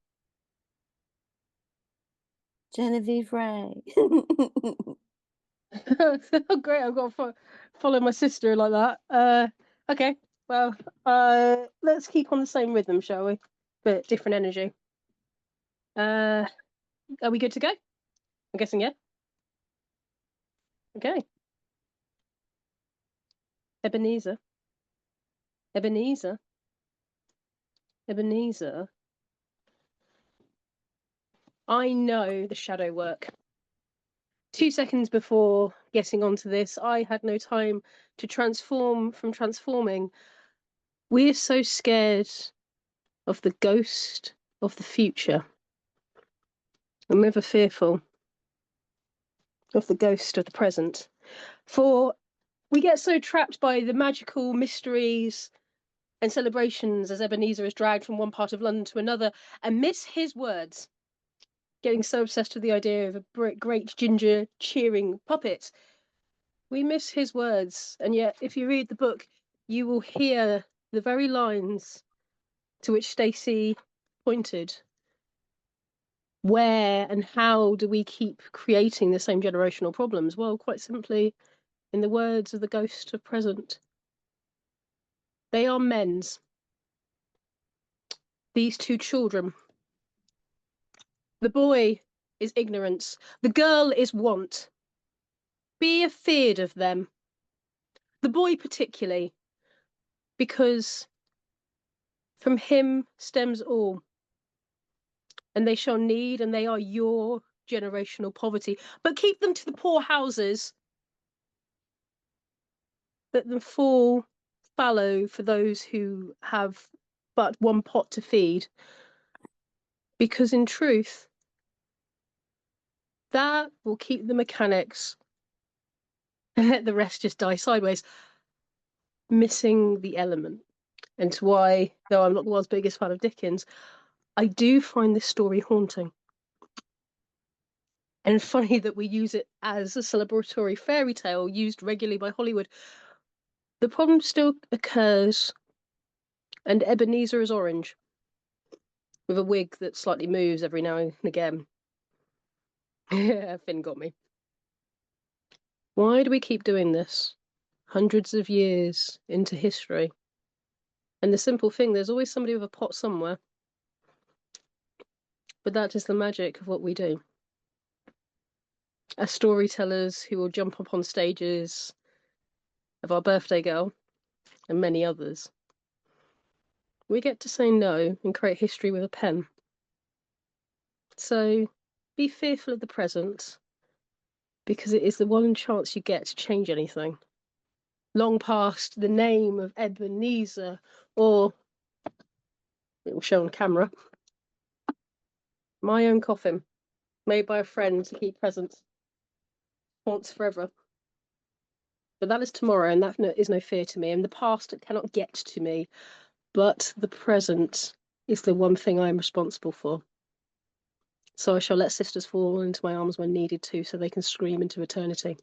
Genevieve Ray. Oh, great! I've got to follow my sister like that. Okay. Well, let's keep on the same rhythm, shall we? But different energy. Are we good to go? I'm guessing, yeah. Okay. Ebenezer. Ebenezer. Ebenezer. I know the shadow work. 2 seconds before getting onto this, I had no time to transform from transforming. We're so scared of the ghost of the future. I'm never fearful of the ghost of the present. For we get so trapped by the magical mysteries and celebrations as Ebenezer is dragged from one part of London to another and miss his words. Getting so obsessed with the idea of a great ginger cheering puppet. We miss his words, and yet if you read the book, you will hear the very lines to which Stacy pointed. Where and how do we keep creating the same generational problems? Well, quite simply, in the words of the ghost of present, they are men's. These two children. The boy is ignorance. The girl is want. Be afeard of them. The boy particularly, because from him stems all. And they shall need, and they are your generational poverty. But keep them to the poor houses. Let them fall fallow for those who have but one pot to feed. Because in truth, that will keep the mechanics and let the rest just die sideways, missing the element. And it's why, though I'm not the world's biggest fan of Dickens, I do find this story haunting. And funny that we use it as a celebratory fairy tale used regularly by Hollywood. The problem still occurs, and Ebenezer is orange, with a wig that slightly moves every now and again. Yeah, Finn got me. Why do we keep doing this? Hundreds of years into history. And the simple thing, there's always somebody with a pot somewhere. But that is the magic of what we do. As storytellers who will jump up on stages of Our Birthday Girl and many others, we get to say no and create history with a pen. So be fearful of the present, because it is the one chance you get to change anything. Long past the name of Ebenezer, or it will show on camera, my own coffin, made by a friend to keep present, haunts forever. But that is tomorrow, and that is no fear to me. And the past cannot get to me, but the present is the one thing I am responsible for. So I shall let sisters fall into my arms when needed to, so they can scream into eternity.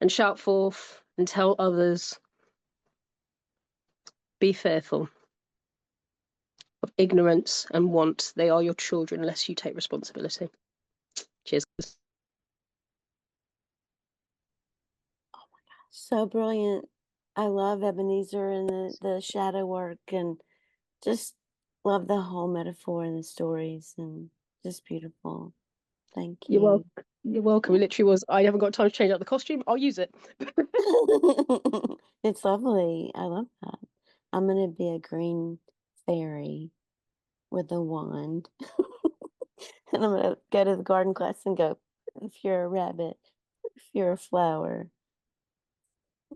And shout forth and tell others, be fearful of ignorance and want. They are your children unless you take responsibility. Cheers. So brilliant. I love Ebenezer and the shadow work, and just love the whole metaphor and the stories, and just beautiful. Thank You're you. welcome. You're welcome. It literally was, I haven't got time to change out the costume. I'll use it. It's lovely. I love that. I'm going to be a green fairy with a wand. And I'm going to go to the garden class and go, if you're a rabbit, if you're a flower.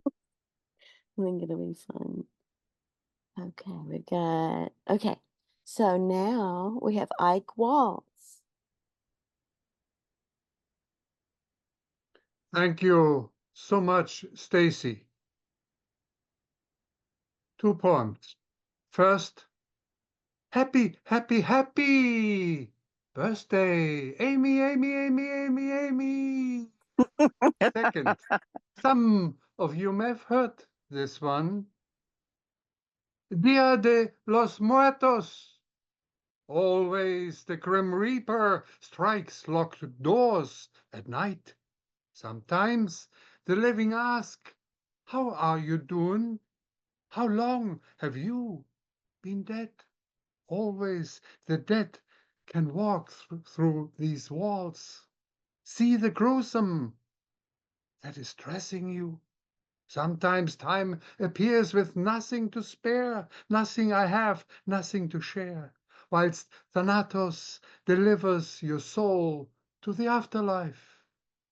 I think it'll be fun. Okay, so now we have Eike Waltz. Thank you so much, Stacy. 2 poems. First, happy birthday, Amy, Amy, Amy, Amy, Amy. Second, some of you may have heard this one. Dia de los Muertos. Always the Grim Reaper strikes locked doors at night. Sometimes the living ask, how are you doing? How long have you been dead? Always the dead can walk through these walls. See the gruesome that is dressing you. Sometimes time appears with nothing to spare, nothing I have, nothing to share, whilst Thanatos delivers your soul to the afterlife.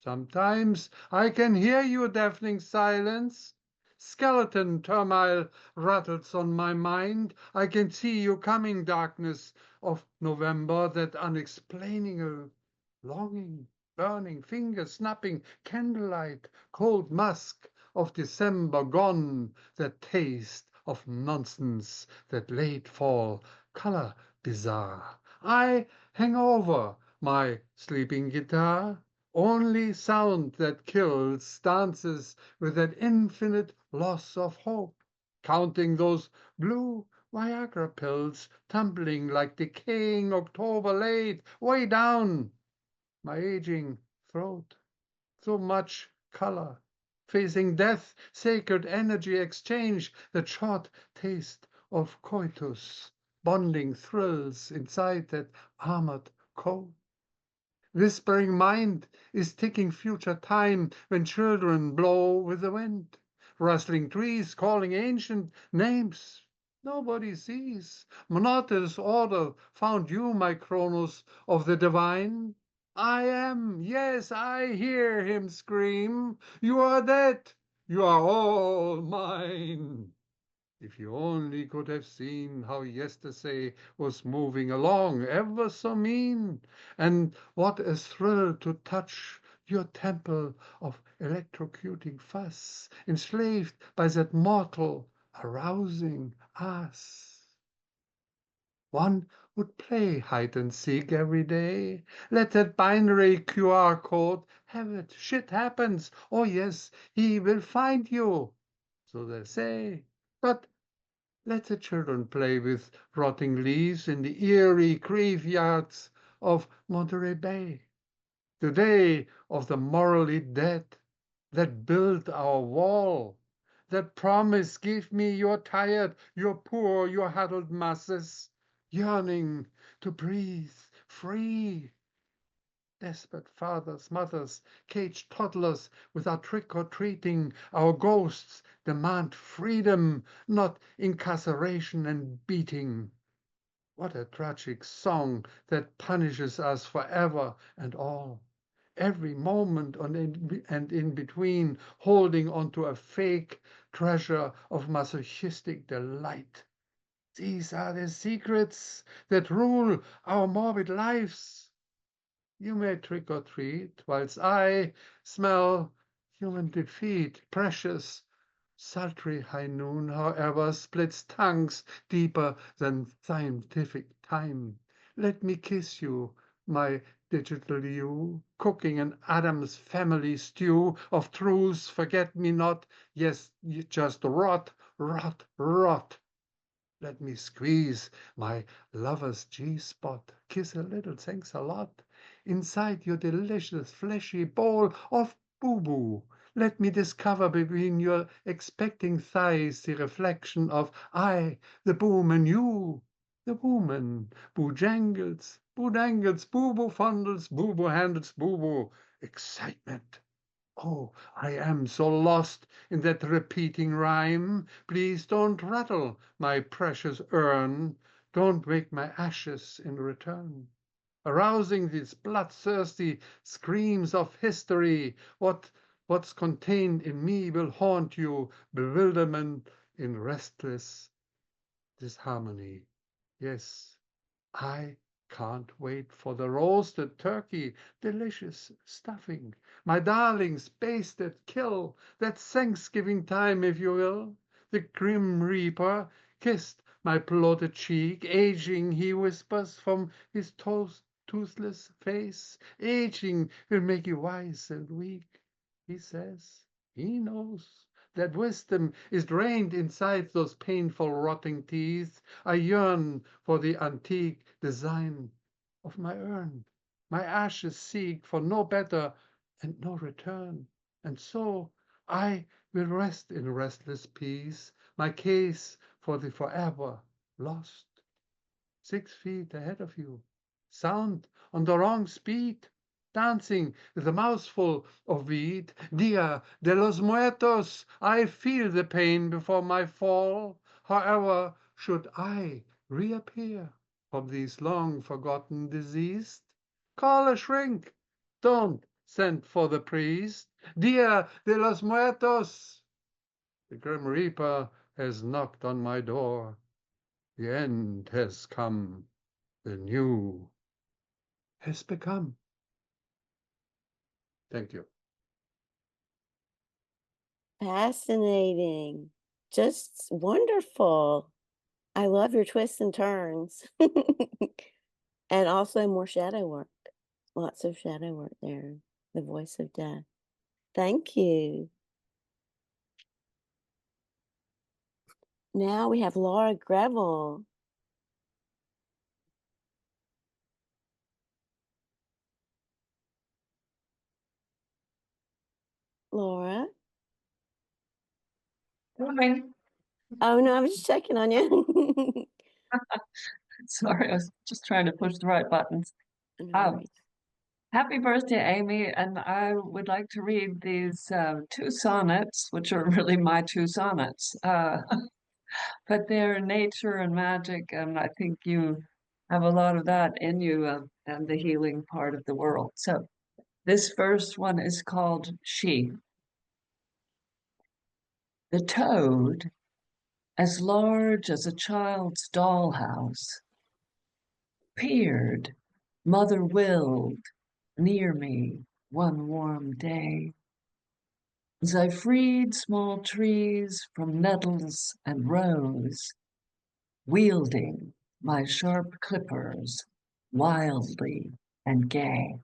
Sometimes I can hear your deafening silence. Skeleton turmoil rattles on my mind. I can see you coming, darkness of November, that unexplainable longing, burning fingers snapping candlelight, cold musk of December gone, that taste of nonsense, that late fall color bizarre. I hang over my sleeping guitar, only sound that kills dances with that infinite loss of hope, counting those blue Viagra pills tumbling like decaying October late, way down my aging throat. So much color, facing death, sacred energy exchange, that short taste of coitus, bonding thrills inside that armored coat. Whispering mind is ticking future time when children blow with the wind, rustling trees calling ancient names nobody sees. Monotonous order found you, my Kronos of the divine. I am, yes, I hear him scream. You are dead, you are all mine. If you only could have seen how yesterday was moving along, ever so mean, and what a thrill to touch your temple of electrocuting fuss, enslaved by that mortal arousing us. One would play hide and seek every day. Let that binary QR code have it. Shit happens. Oh yes, he will find you. So they say. But let the children play with rotting leaves in the eerie graveyards of Monterey Bay. The day of the morally dead that built our wall, that promise, give me your tired, your poor, your huddled masses. yearning to breathe free. Desperate fathers, mothers, caged toddlers without trick-or-treating, our ghosts demand freedom, not incarceration and beating. What a tragic song that punishes us forever and all. Every moment and in between, holding onto a fake treasure of masochistic delight. These are the secrets that rule our morbid lives. You may trick or treat, whilst I smell human defeat. Precious, sultry high noon, however, splits tongues deeper than scientific time. Let me kiss you, my digital you, cooking an Adam's family stew of truths, forget me not, yes, just rot, rot, rot. Let me squeeze my lover's G-spot, kiss a little, thanks a lot, inside your delicious fleshy bowl of boo-boo. Let me discover between your expecting thighs the reflection of I, the boom, and you, the woman. Boo-jangles, boo-dangles, boo-boo fondles, boo-boo handles, boo-boo. Excitement. Oh, I am so lost in that repeating rhyme. Please don't rattle my precious urn. Don't wake my ashes in return. Arousing these bloodthirsty screams of history. What's contained in me will haunt you. Bewilderment in restless disharmony. Yes, I can't wait for the roasted turkey, delicious stuffing. My darlings, basted kill, that Thanksgiving time, if you will. The grim reaper kissed my bloated cheek. Aging, he whispers from his toothless face. Aging will make you wise and weak, he says. He knows that wisdom is drained inside those painful rotting teeth. I yearn for the antique design of my urn. My ashes seek for no better and no return. And so I will rest in restless peace, my case for the forever lost. 6 feet ahead of you, sound on the wrong speed, dancing with a mouthful of weed. Dia de los Muertos, I feel the pain before my fall. However, should I reappear from these long forgotten deceased? Call a shrink, don't send for the priest. Dia de los Muertos, the Grim Reaper has knocked on my door. The end has come, the new has become. Thank you. Fascinating. Just wonderful. I love your twists and turns. And also more shadow work. Lots of shadow work there. The voice of death. Thank you. Now we have Laura Grevel. Laura? Morning. Oh no, I was just checking on you. Sorry, I was just trying to push the right buttons. No worries. Happy birthday, Amy, and I would like to read these 2 sonnets, which are really my 2 sonnets, but they're nature and magic, and I think you have a lot of that in you and the healing part of the world. So this first one is called She. The toad, as large as a child's dollhouse, peered, mother-willed, near me one warm day, as I freed small trees from nettles and rose, wielding my sharp clippers wildly and gay.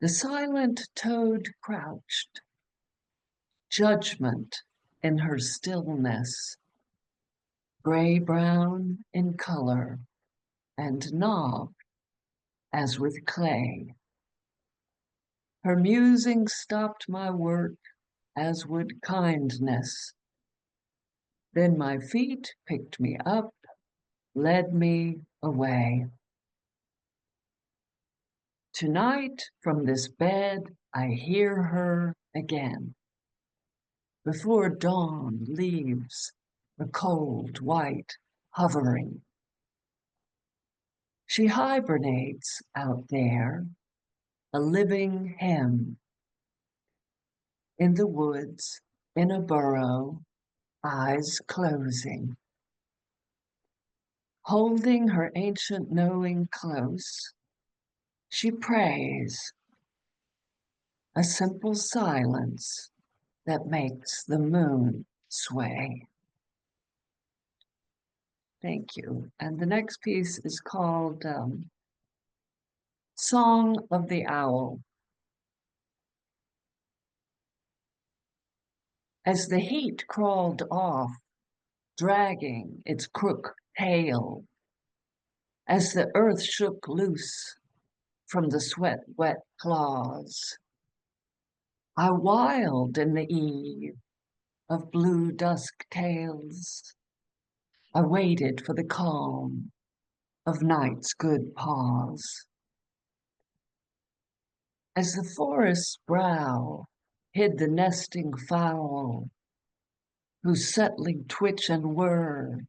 The silent toad crouched, judgment in her stillness, gray-brown in color and knobbed as with clay. Her musing stopped my work as would kindness. Then my feet picked me up led me away. Tonight, from this bed, I hear her again. Before dawn leaves the cold white hovering. She hibernates out there, a living hymn. In the woods, in a burrow, eyes closing. Holding her ancient knowing close, she prays, a simple silence that makes the moon sway. Thank you. And the next piece is called Song of the Owl. As the heat crawled off, dragging its crook tail, as the earth shook loose from the sweat-wet claws, I wild in the eve of blue dusk tales. I waited for the calm of night's good pause. As the forest's brow hid the nesting fowl, whose settling twitch and whir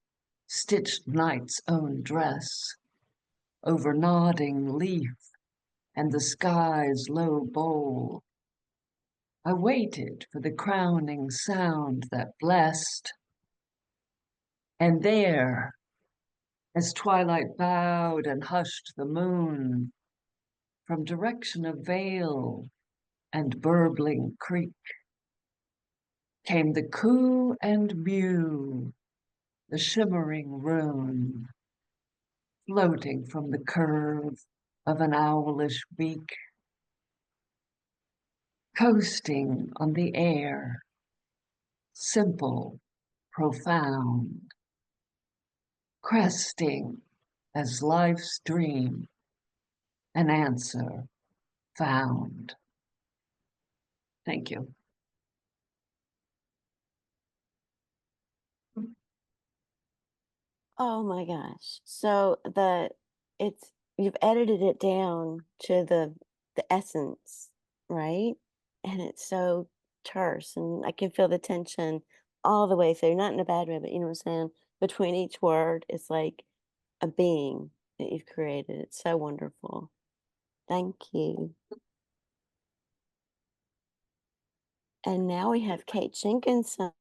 stitched night's own dress over nodding leaf and the sky's low bowl, I waited for the crowning sound that blessed. And there, as twilight bowed and hushed the moon, from direction of vale and burbling creek, came the coo and mew, the shimmering rune, floating from the curve of an owlish beak, coasting on the air, simple, profound, cresting as life's dream, an answer found. Thank you. Oh my gosh. So you've edited it down to the essence, right? And it's so terse and I can feel the tension all the way through, not in a bad way, but you know what I'm saying? Between each word, it's like a being that you've created. It's so wonderful. Thank you. And now we have Kate Jenkinson.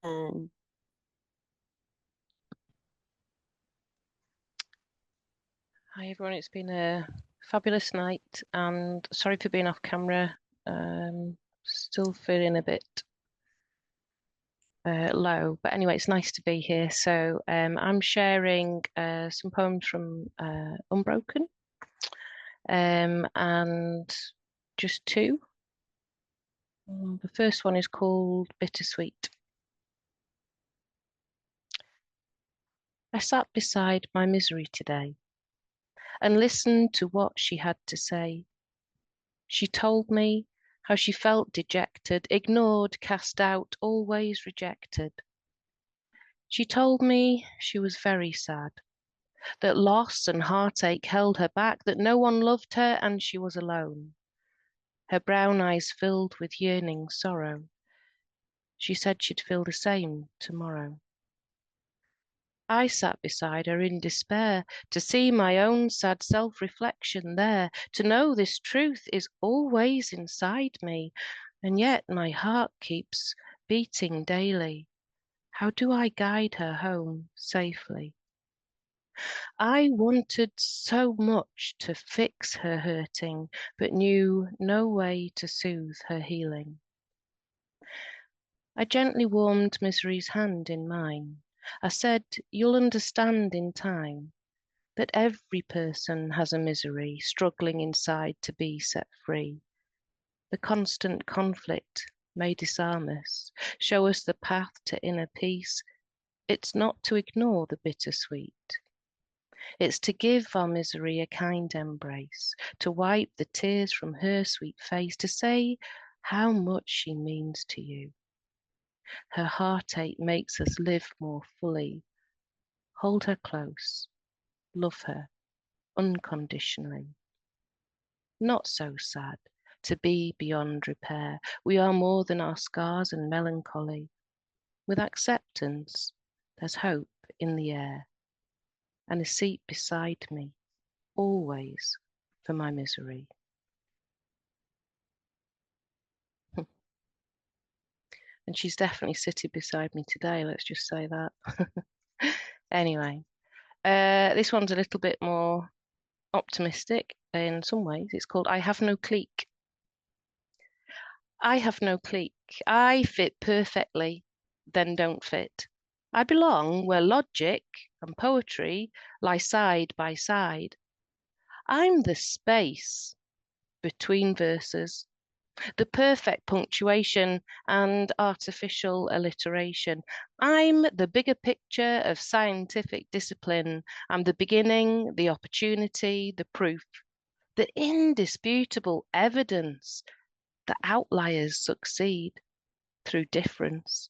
Hi everyone, it's been a fabulous night and sorry for being off camera. Still feeling a bit low, but anyway, it's nice to be here. So I'm sharing some poems from Unbroken and just two. The first one is called Bittersweet. I sat beside my misery today and listened to what she had to say. She told me how she felt dejected, ignored, cast out, always rejected. She told me she was very sad, that loss and heartache held her back, that no one loved her and she was alone. Her brown eyes filled with yearning sorrow. She said she'd feel the same tomorrow. I sat beside her in despair, to see my own sad self-reflection there, to know this truth is always inside me, and yet my heart keeps beating daily. How do I guide her home safely? I wanted so much to fix her hurting, but knew no way to soothe her healing. I gently warmed Misery's hand in mine. I said, you'll understand in time that every person has a misery struggling inside to be set free. The constant conflict may disarm us, show us the path to inner peace. It's not to ignore the bittersweet. It's to give our misery a kind embrace, to wipe the tears from her sweet face, to say how much she means to you. Her heartache makes us live more fully. Hold her close, love her unconditionally. Not so sad to be beyond repair. We are more than our scars and melancholy. With acceptance, there's hope in the air, and a seat beside me, always for my misery. And she's definitely sitting beside me today, let's just say that. Anyway, this one's a little bit more optimistic in some ways. It's called I Have No Clique. I have no clique. I fit perfectly, then don't fit. I belong where logic and poetry lie side by side. I'm the space between verses, the perfect punctuation and artificial alliteration. I'm the bigger picture of scientific discipline. I'm the beginning, the opportunity, the proof, the indisputable evidence that outliers succeed through difference.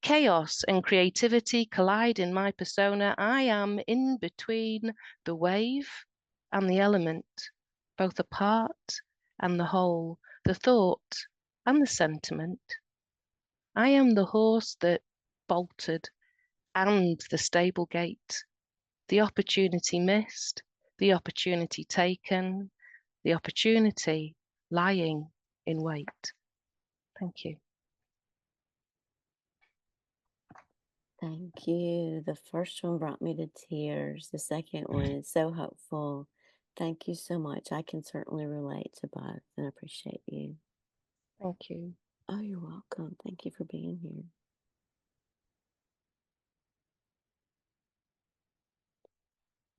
Chaos and creativity collide in my persona. I am in between the wave and the element, both a part and the whole, the thought and the sentiment. I am the horse that bolted and the stable gate, the opportunity missed, the opportunity taken, the opportunity lying in wait. Thank you. Thank you. The first one brought me to tears. The second one is so hopeful. Thank you so much. I can certainly relate to both and appreciate you. Thank you. Oh, you're welcome. Thank you for being here.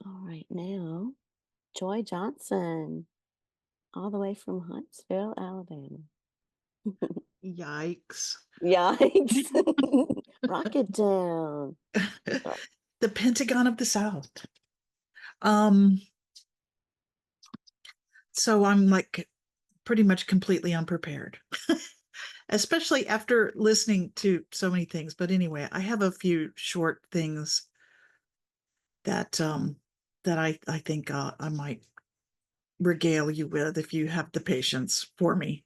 All right, now, Joy Johnson, all the way from Huntsville, Alabama. Yikes. Yikes. Rock it down. The Pentagon of the South. So I'm like pretty much completely unprepared, especially after listening to so many things. But anyway, I have a few short things that I think I might regale you with if you have the patience for me.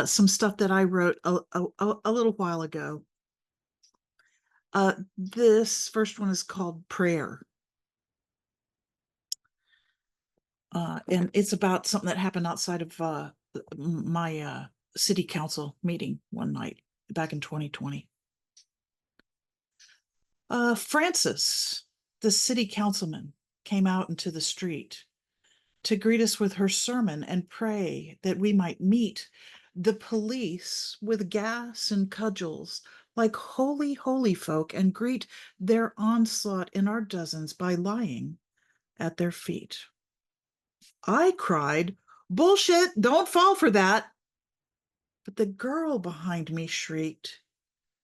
Some stuff that I wrote a little while ago. This first one is called Prayer. And it's about something that happened outside of my city council meeting one night back in 2020. Frances, the city councilman, came out into the street to greet us with her sermon and pray that we might meet the police with gas and cudgels like holy folk and greet their onslaught in our dozens by lying at their feet. I cried, "Bullshit, don't fall for that." But the girl behind me shrieked,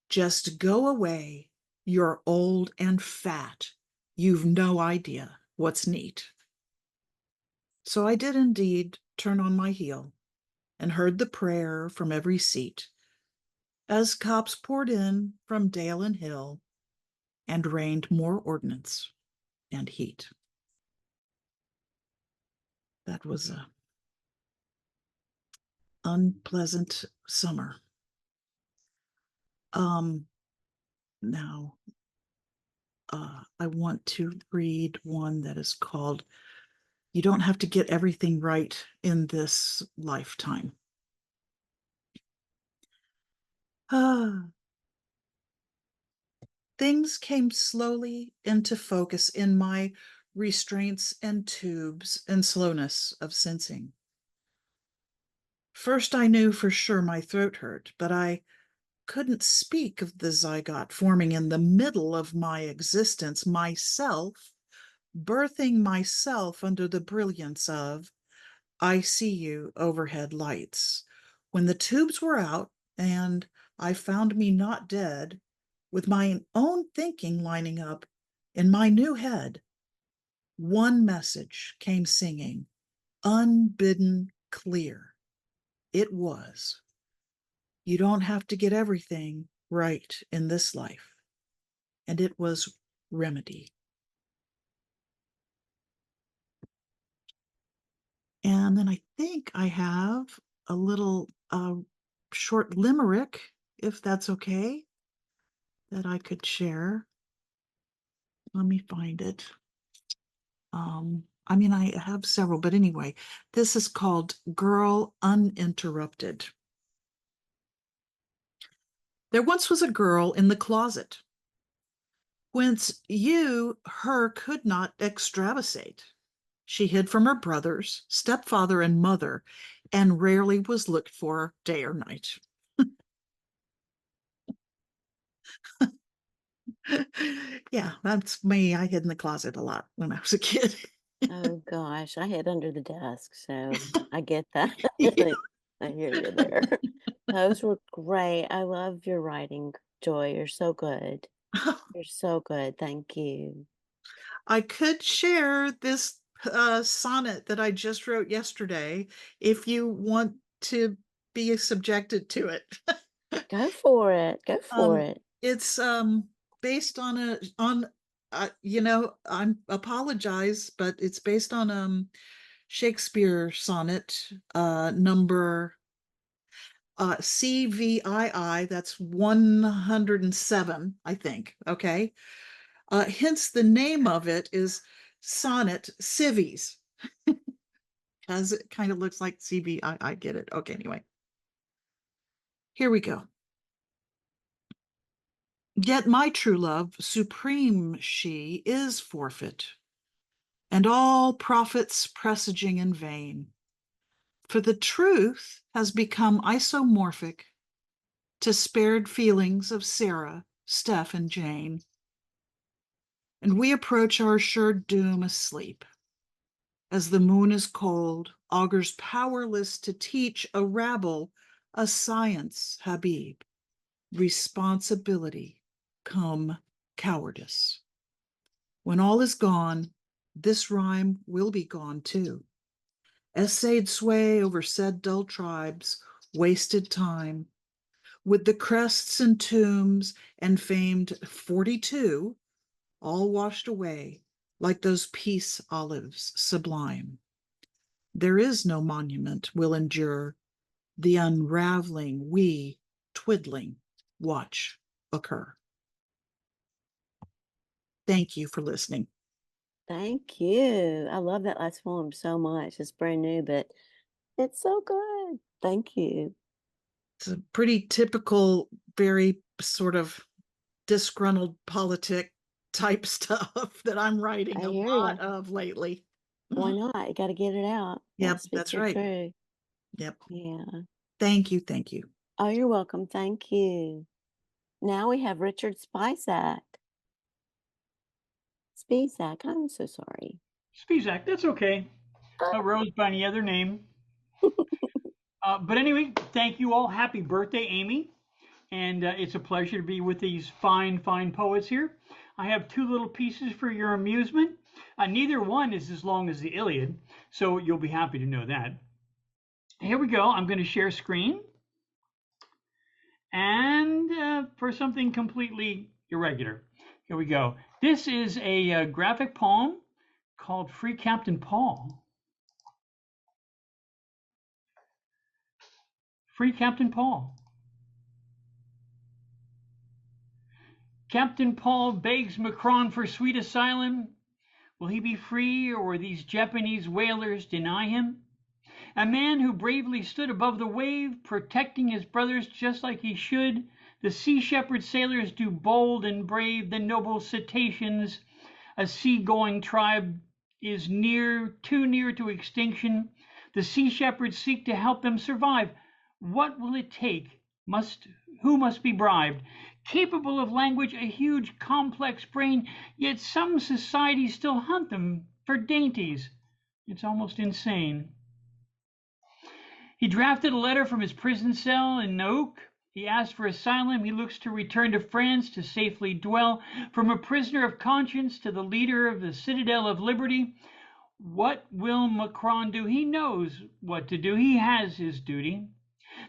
"Just go away. You're old and fat. You've no idea what's neat." So I did indeed turn on my heel and heard the prayer from every seat as cops poured in from dale and hill and rained more ordnance and heat. That was a unpleasant summer. Now, I want to read one that is called You Don't Have to Get Everything Right in This Lifetime. Things came slowly into focus in my restraints and tubes and slowness of sensing. First, I knew for sure my throat hurt, but I couldn't speak of the zygote forming in the middle of my existence, myself, birthing myself under the brilliance of ICU overhead lights. When the tubes were out and I found me not dead, with my own thinking lining up in my new head, one message came singing, unbidden clear. It was, you don't have to get everything right in this life. And it was remedy. And then I think I have a little short limerick, if that's okay, that I could share. Let me find it. I mean, I have several, but anyway, this is called Girl Uninterrupted. There once was a girl in the closet, whence you her could not extravasate. She hid from her brothers, stepfather, and mother, and rarely was looked for day or night. Yeah, that's me. I hid in the closet a lot when I was a kid. Oh gosh, I hid under the desk, so I get that. Yeah. I hear you there. Those were great. I love your writing, Joy. You're so good. You're so good. Thank you. I could share this sonnet that I just wrote yesterday if you want to be subjected to it. Go for it. Go for it. It's based on I apologize, but it's based on Shakespeare sonnet number CVII, that's 107, I think. Okay. Hence the name of it is Sonnet Civies, because it kind of looks like CV. I get it. Okay, anyway. Here we go. Yet my true love, supreme she, is forfeit, and all profits presaging in vain. For the truth has become isomorphic to spared feelings of Sarah, Steph, and Jane. And we approach our sure doom asleep, as the moon is cold, augurs powerless to teach a rabble a science, Habib. Responsibility come cowardice. When all is gone, this rhyme will be gone too. Essayed sway over said dull tribes, wasted time, with the crests and tombs and famed 42, all washed away like those peace olives sublime. There is no monument will endure the unraveling we twiddling watch occur. Thank you for listening. Thank you. I love that last poem so much. It's brand new, but it's so good. Thank you. It's a pretty typical, very sort of disgruntled politic type stuff that I'm writing I a hear lot ya. of lately. Why not? You got to get it out. Yep, Speak that's your right. truth. Yep. Yeah. Thank you. Thank you. Oh, you're welcome. Thank you. Now we have Richard Spisak. Spisak, I'm so sorry. Spisak, that's okay. I rose by any other name. But anyway, thank you all. Happy birthday, Amy. And it's a pleasure to be with these fine, fine poets here. I have two little pieces for your amusement. Neither one is as long as the Iliad, so you'll be happy to know that. Here we go. I'm going to share screen. And for something completely irregular, here we go. This is a graphic poem called Free Captain Paul. Free Captain Paul. Captain Paul begs Macron for sweet asylum. Will he be free, or will these Japanese whalers deny him? A man who bravely stood above the wave, protecting his brothers just like he should. The sea shepherd sailors do bold and brave the noble cetaceans. A sea-going tribe is too near to extinction. The sea shepherds seek to help them survive. What will it take? Who must be bribed? Capable of language, a huge, complex brain, yet some societies still hunt them for dainties. It's almost insane. He drafted a letter from his prison cell in Nook. He asked for asylum. He looks to return to France to safely dwell. From a prisoner of conscience to the leader of the Citadel of Liberty. What will Macron do? He knows what to do. He has his duty.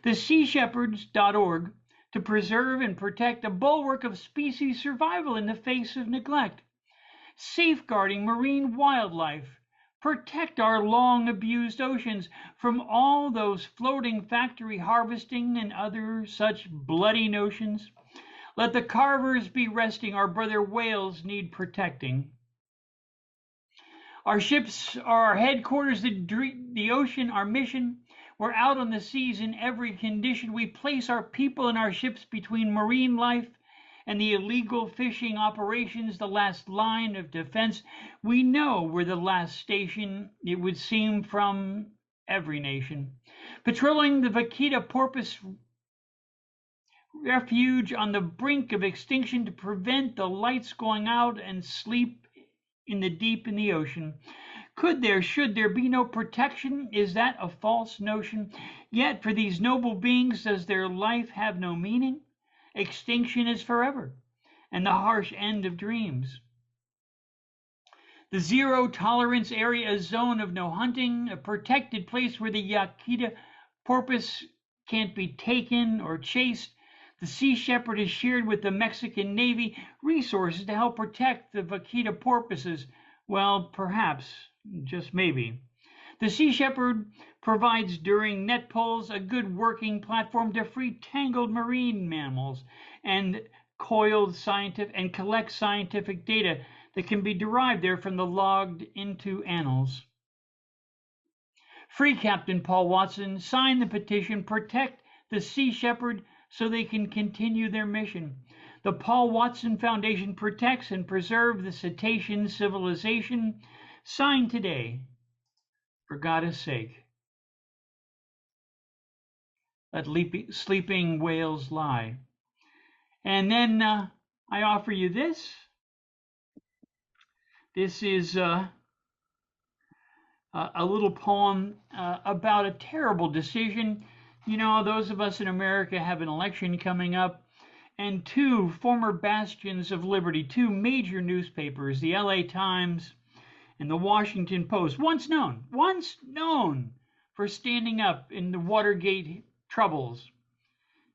The SeaShepherds.org to preserve and protect a bulwark of species survival in the face of neglect. Safeguarding marine wildlife. Protect our long-abused oceans from all those floating factory harvesting and other such bloody notions. Let the carvers be resting, our brother whales need protecting. Our ships are our headquarters, the ocean, our mission. We're out on the seas in every condition. We place our people and our ships between marine life and the illegal fishing operations, the last line of defense. We know we're the last station, it would seem, from every nation. Patrolling the vaquita porpoise refuge on the brink of extinction to prevent the lights going out and sleep in the deep in the ocean. Should there be no protection? Is that a false notion? Yet for these noble beings, does their life have no meaning? Extinction is forever, and the harsh end of dreams. The zero tolerance area, a zone of no hunting, a protected place where the vaquita porpoise can't be taken or chased. The Sea Shepherd is shared with the Mexican Navy, resources to help protect the vaquita porpoises. Well, perhaps, just maybe. The Sea Shepherd provides during net pulls a good working platform to free tangled marine mammals and collect scientific data that can be derived there from the logged into annals. Free Captain Paul Watson, sign the petition, protect the Sea Shepherd so they can continue their mission. The Paul Watson Foundation protects and preserves the cetacean civilization. Sign today, for God's sake. Let sleeping whales lie. And then I offer you this. This is a little poem about a terrible decision. You know, those of us in America have an election coming up, and two former bastions of liberty, two major newspapers, the LA Times and the Washington Post, once known for standing up in the Watergate troubles,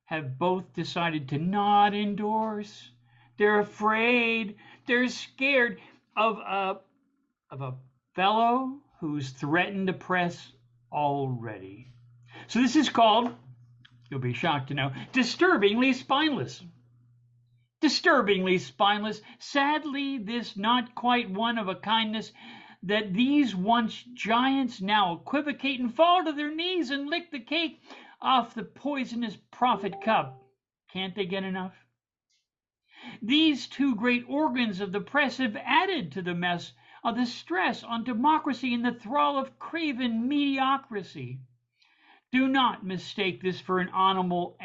have both decided to not endorse. They're afraid, they're scared of a fellow who's threatened the press already. So this is called, you'll be shocked to know, Disturbingly Spineless. Disturbingly spineless. Sadly, this not quite one of a kindness that these once giants now equivocate and fall to their knees and lick the cake off the poisonous profit cup. Can't they get enough? These two great organs of the press have added to the mess of the stress on democracy in the thrall of craven mediocrity. Do not mistake this for an honorable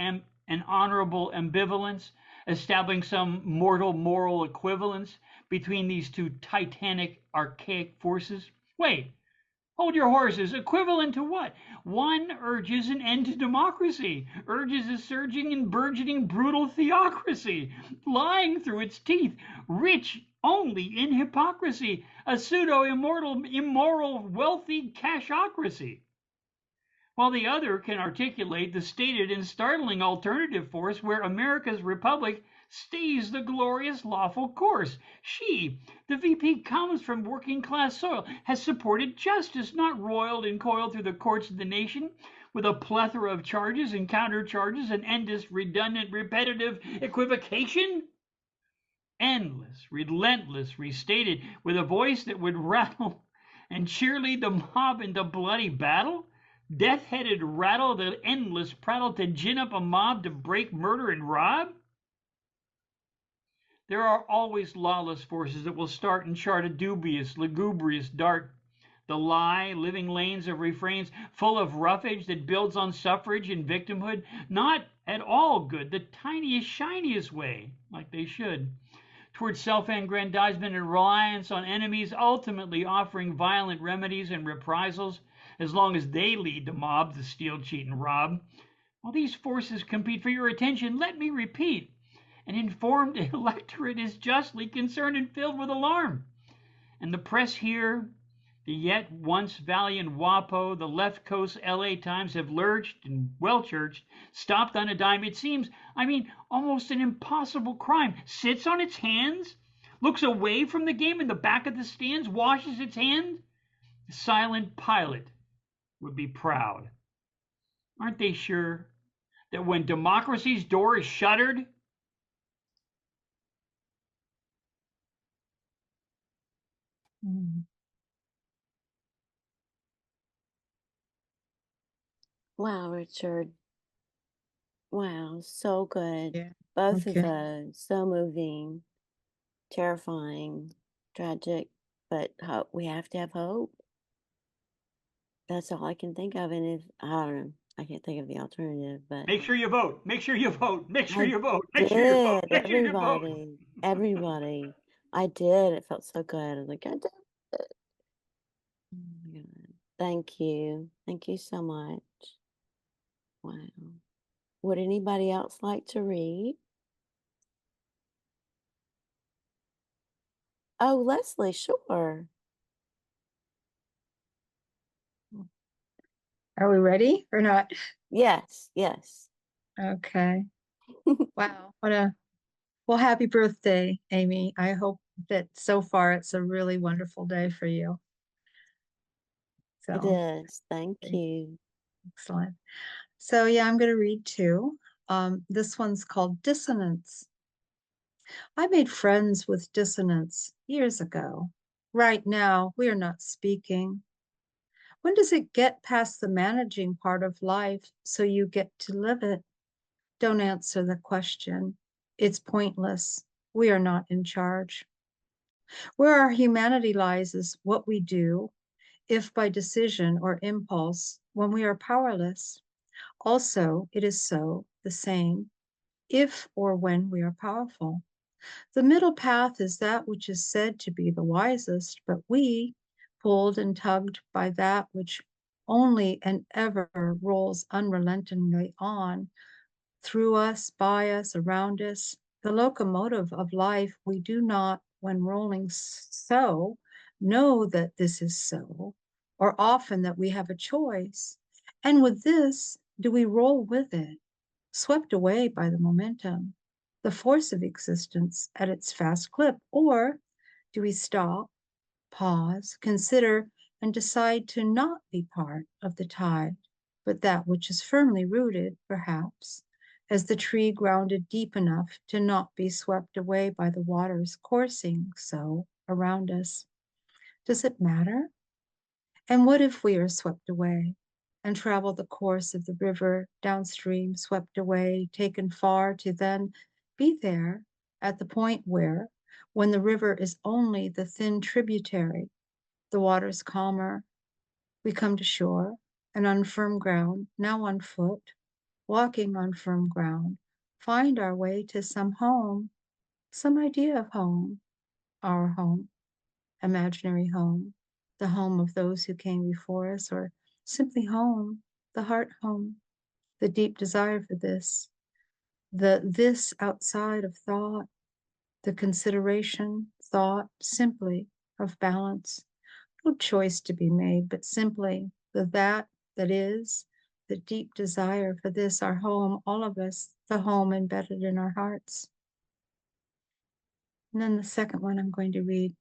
ambivalence, establishing some mortal moral equivalence between these two titanic archaic forces. Wait, hold your horses. Equivalent to what? One urges an end to democracy, urges a surging and burgeoning brutal theocracy, lying through its teeth, rich only in hypocrisy, a pseudo-immoral, wealthy cashocracy. While the other can articulate the stated and startling alternative force where America's republic stays the glorious lawful course. She, the VP, comes from working class soil, has supported justice, not roiled and coiled through the courts of the nation with a plethora of charges and countercharges and endless, redundant, repetitive equivocation. Endless, relentless, restated with a voice that would rattle and cheerlead the mob into bloody battle. Death-headed rattle, the endless prattle to gin up a mob to break, murder, and rob? There are always lawless forces that will start and chart a dubious, lugubrious dart. The lie, living lanes of refrains full of roughage that builds on suffrage and victimhood, not at all good, the tiniest, shiniest way, like they should, towards self-aggrandizement and reliance on enemies, ultimately offering violent remedies and reprisals, as long as they lead the mob to steal, cheat, and rob. While these forces compete for your attention, let me repeat, an informed electorate is justly concerned and filled with alarm. And the press here, the yet once valiant WAPO, the left coast LA Times have lurched and well-churched, stopped on a dime. It seems, almost an impossible crime. Sits on its hands, looks away from the game in the back of the stands, washes its hands. The silent pilot would be proud. Aren't they sure that when democracy's door is shuttered, Wow, Richard. Wow, so good. Yeah. Both of Okay. those, so moving, terrifying, tragic, but hope. We have to have hope. That's all I can think of. And if I don't know, I can't think of the alternative, but make sure you vote. Make sure you vote. Make sure I you vote. Make sure you vote. did. Make sure you vote. Everybody. I did. It felt so good. I was like, I did it. Oh my God. Thank you. Thank you so much. Wow. Would anybody else like to read? Oh, Lesley, sure. Are we ready or not? Yes, yes. Okay. Wow. Well, happy birthday, Amy. I hope that so far it's a really wonderful day for you. It So is. Thank you. excellent. So yeah, I'm going to read two. This one's called Dissonance. I made friends with dissonance years ago. Right now, we are not speaking. When does it get past the managing part of life so you get to live it? Don't answer the question. It's pointless. We are not in charge. Where our humanity lies is what we do, if by decision or impulse, when we are powerless. Also, it is so, the same, if or when we are powerful. The middle path is that which is said to be the wisest, but we, pulled and tugged by that which only and ever rolls unrelentingly on, through us, by us, around us, the locomotive of life, we do not, when rolling so, know that this is so, or often that we have a choice. And with this, do we roll with it, swept away by the momentum, the force of existence at its fast clip, or do we stop, pause, consider, and decide to not be part of the tide, but that which is firmly rooted, perhaps, as the tree grounded deep enough to not be swept away by the waters coursing so around us? Does it matter? And what if we are swept away and travel the course of the river downstream, swept away, taken far to then be there at the point where, when the river is only the thin tributary, the waters calmer, we come to shore, and on firm ground, now on foot, walking on firm ground, find our way to some home, some idea of home, our home, imaginary home, the home of those who came before us, or simply home, the heart home, the deep desire for this, the this outside of thought, the consideration, thought, simply of balance, no choice to be made, but simply the that is, the deep desire for this, our home, all of us, the home embedded in our hearts. And then the second one I'm going to read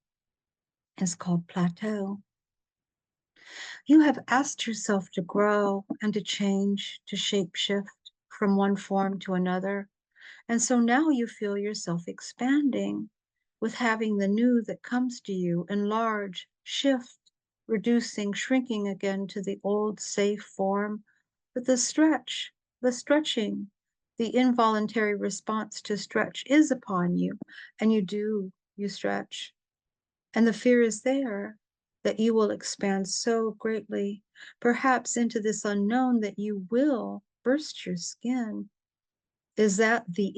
is called Plateau. You have asked yourself to grow and to change, to shapeshift from one form to another. And so now you feel yourself expanding with having the new that comes to you enlarge, shift, reducing, shrinking again to the old safe form. But the stretch, the stretching, the involuntary response to stretch is upon you, and you stretch. And the fear is there that you will expand so greatly, perhaps into this unknown, that you will burst your skin. Is that the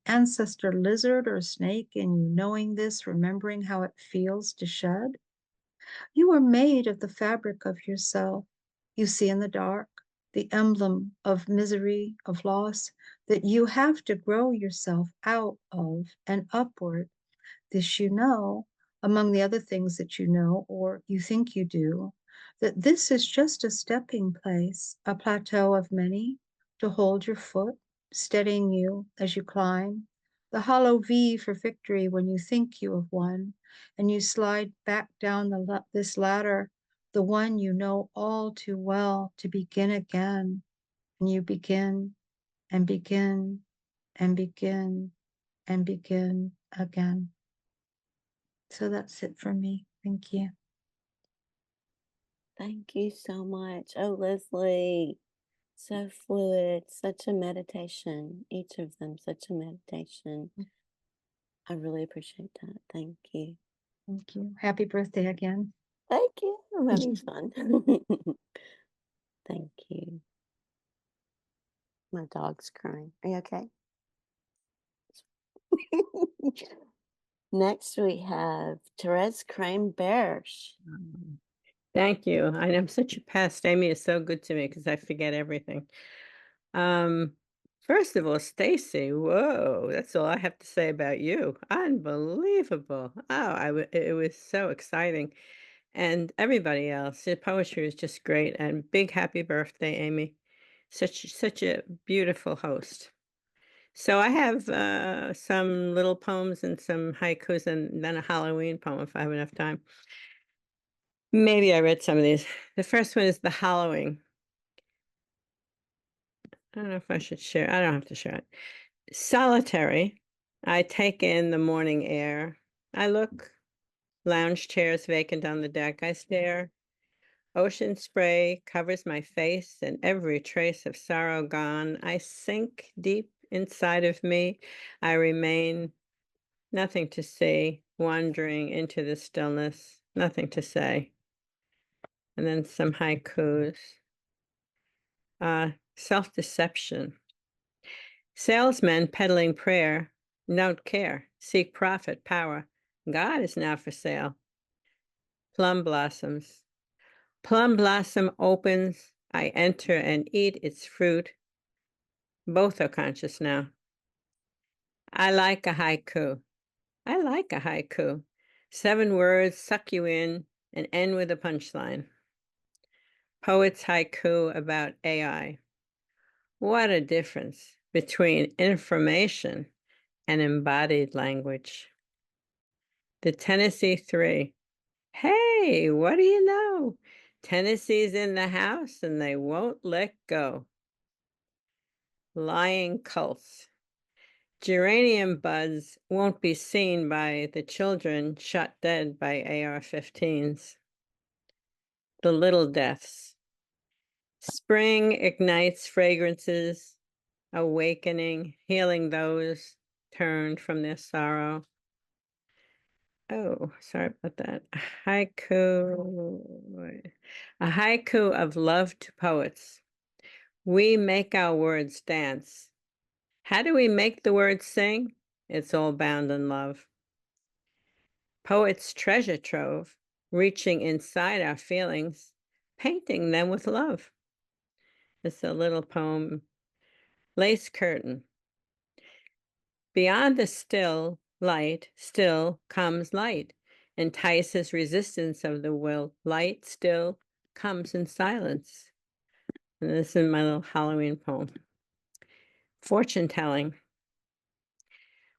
ancestor lizard or snake in you, knowing this, remembering how it feels to shed? You are made of the fabric of yourself. You see in the dark, the emblem of misery, of loss, that you have to grow yourself out of and upward. This you know, among the other things that you know, or you think you do, that this is just a stepping place, a plateau of many, to hold your foot, steadying you as you climb, the hollow V for victory when you think you have won, and you slide back down this ladder, the one you know all too well, to begin again. And you begin and begin and begin and begin again. So that's it for me. Thank you. Thank you so much. Oh, Lesley, so fluid, such a meditation. Each of them, such a meditation. I really appreciate that. Thank you. Thank you. Happy birthday again. Thank you. I'm having fun. Thank you. My dog's crying. Are you okay? Next, we have Therese Craine Bertsch. Thank you. And I'm such a pest. Amy is so good to me because I forget everything. First of all, Stacy, whoa, that's all I have to say about you. Unbelievable. Oh, it was so exciting. And everybody else, the poetry was just great. And big happy birthday, Amy. Such a beautiful host. So I have some little poems and some haikus and then a Halloween poem if I have enough time. Maybe I read some of these. The first one is The Hallowing. I don't know if I should share. I don't have to share it. Solitary, I take in the morning air. I look, lounge chairs vacant on the deck. I stare. Ocean spray covers my face and every trace of sorrow gone. I sink deep inside of me. I remain, nothing to see, wandering into the stillness, nothing to say. And then some haikus. Self-deception. Salesmen peddling prayer don't care, seek profit, power. God is now for sale. Plum blossoms. Plum blossom opens, I enter and eat its fruit. Both are conscious now. I like a haiku. I like a haiku. 7 words suck you in and end with a punchline. Poet's haiku about AI. What a difference between information and embodied language. The Tennessee 3. Hey, what do you know? Tennessee's in the house and they won't let go. Lying cults. Geranium buds won't be seen by the children shot dead by AR-15s. The little deaths. Spring ignites fragrances, awakening, healing those turned from their sorrow. Oh, sorry about that. Haiku. A haiku of love to poets. We make our words dance. How do we make the words sing? It's all bound in love. Poets' treasure trove, reaching inside our feelings, painting them with love. It's a little poem. Lace curtain. Beyond the still light, still comes light. Entices resistance of the will. Light still comes in silence. And this is my little Halloween poem. Fortune telling.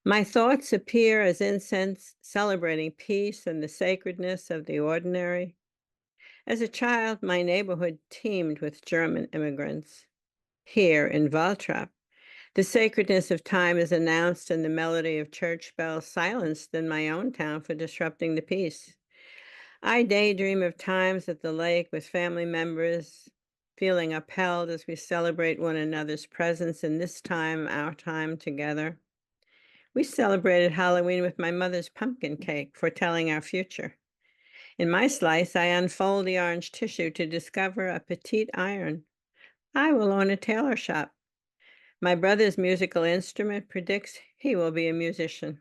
My thoughts appear as incense, celebrating peace and the sacredness of the ordinary. As a child, my neighborhood teemed with German immigrants. Here in Waltrap, the sacredness of time is announced in the melody of church bells silenced in my own town for disrupting the peace. I daydream of times at the lake with family members, feeling upheld as we celebrate one another's presence in this time, our time together. We celebrated Halloween with my mother's pumpkin cake, foretelling our future. In my slice, I unfold the orange tissue to discover a petite iron. I will own a tailor shop. My brother's musical instrument predicts he will be a musician.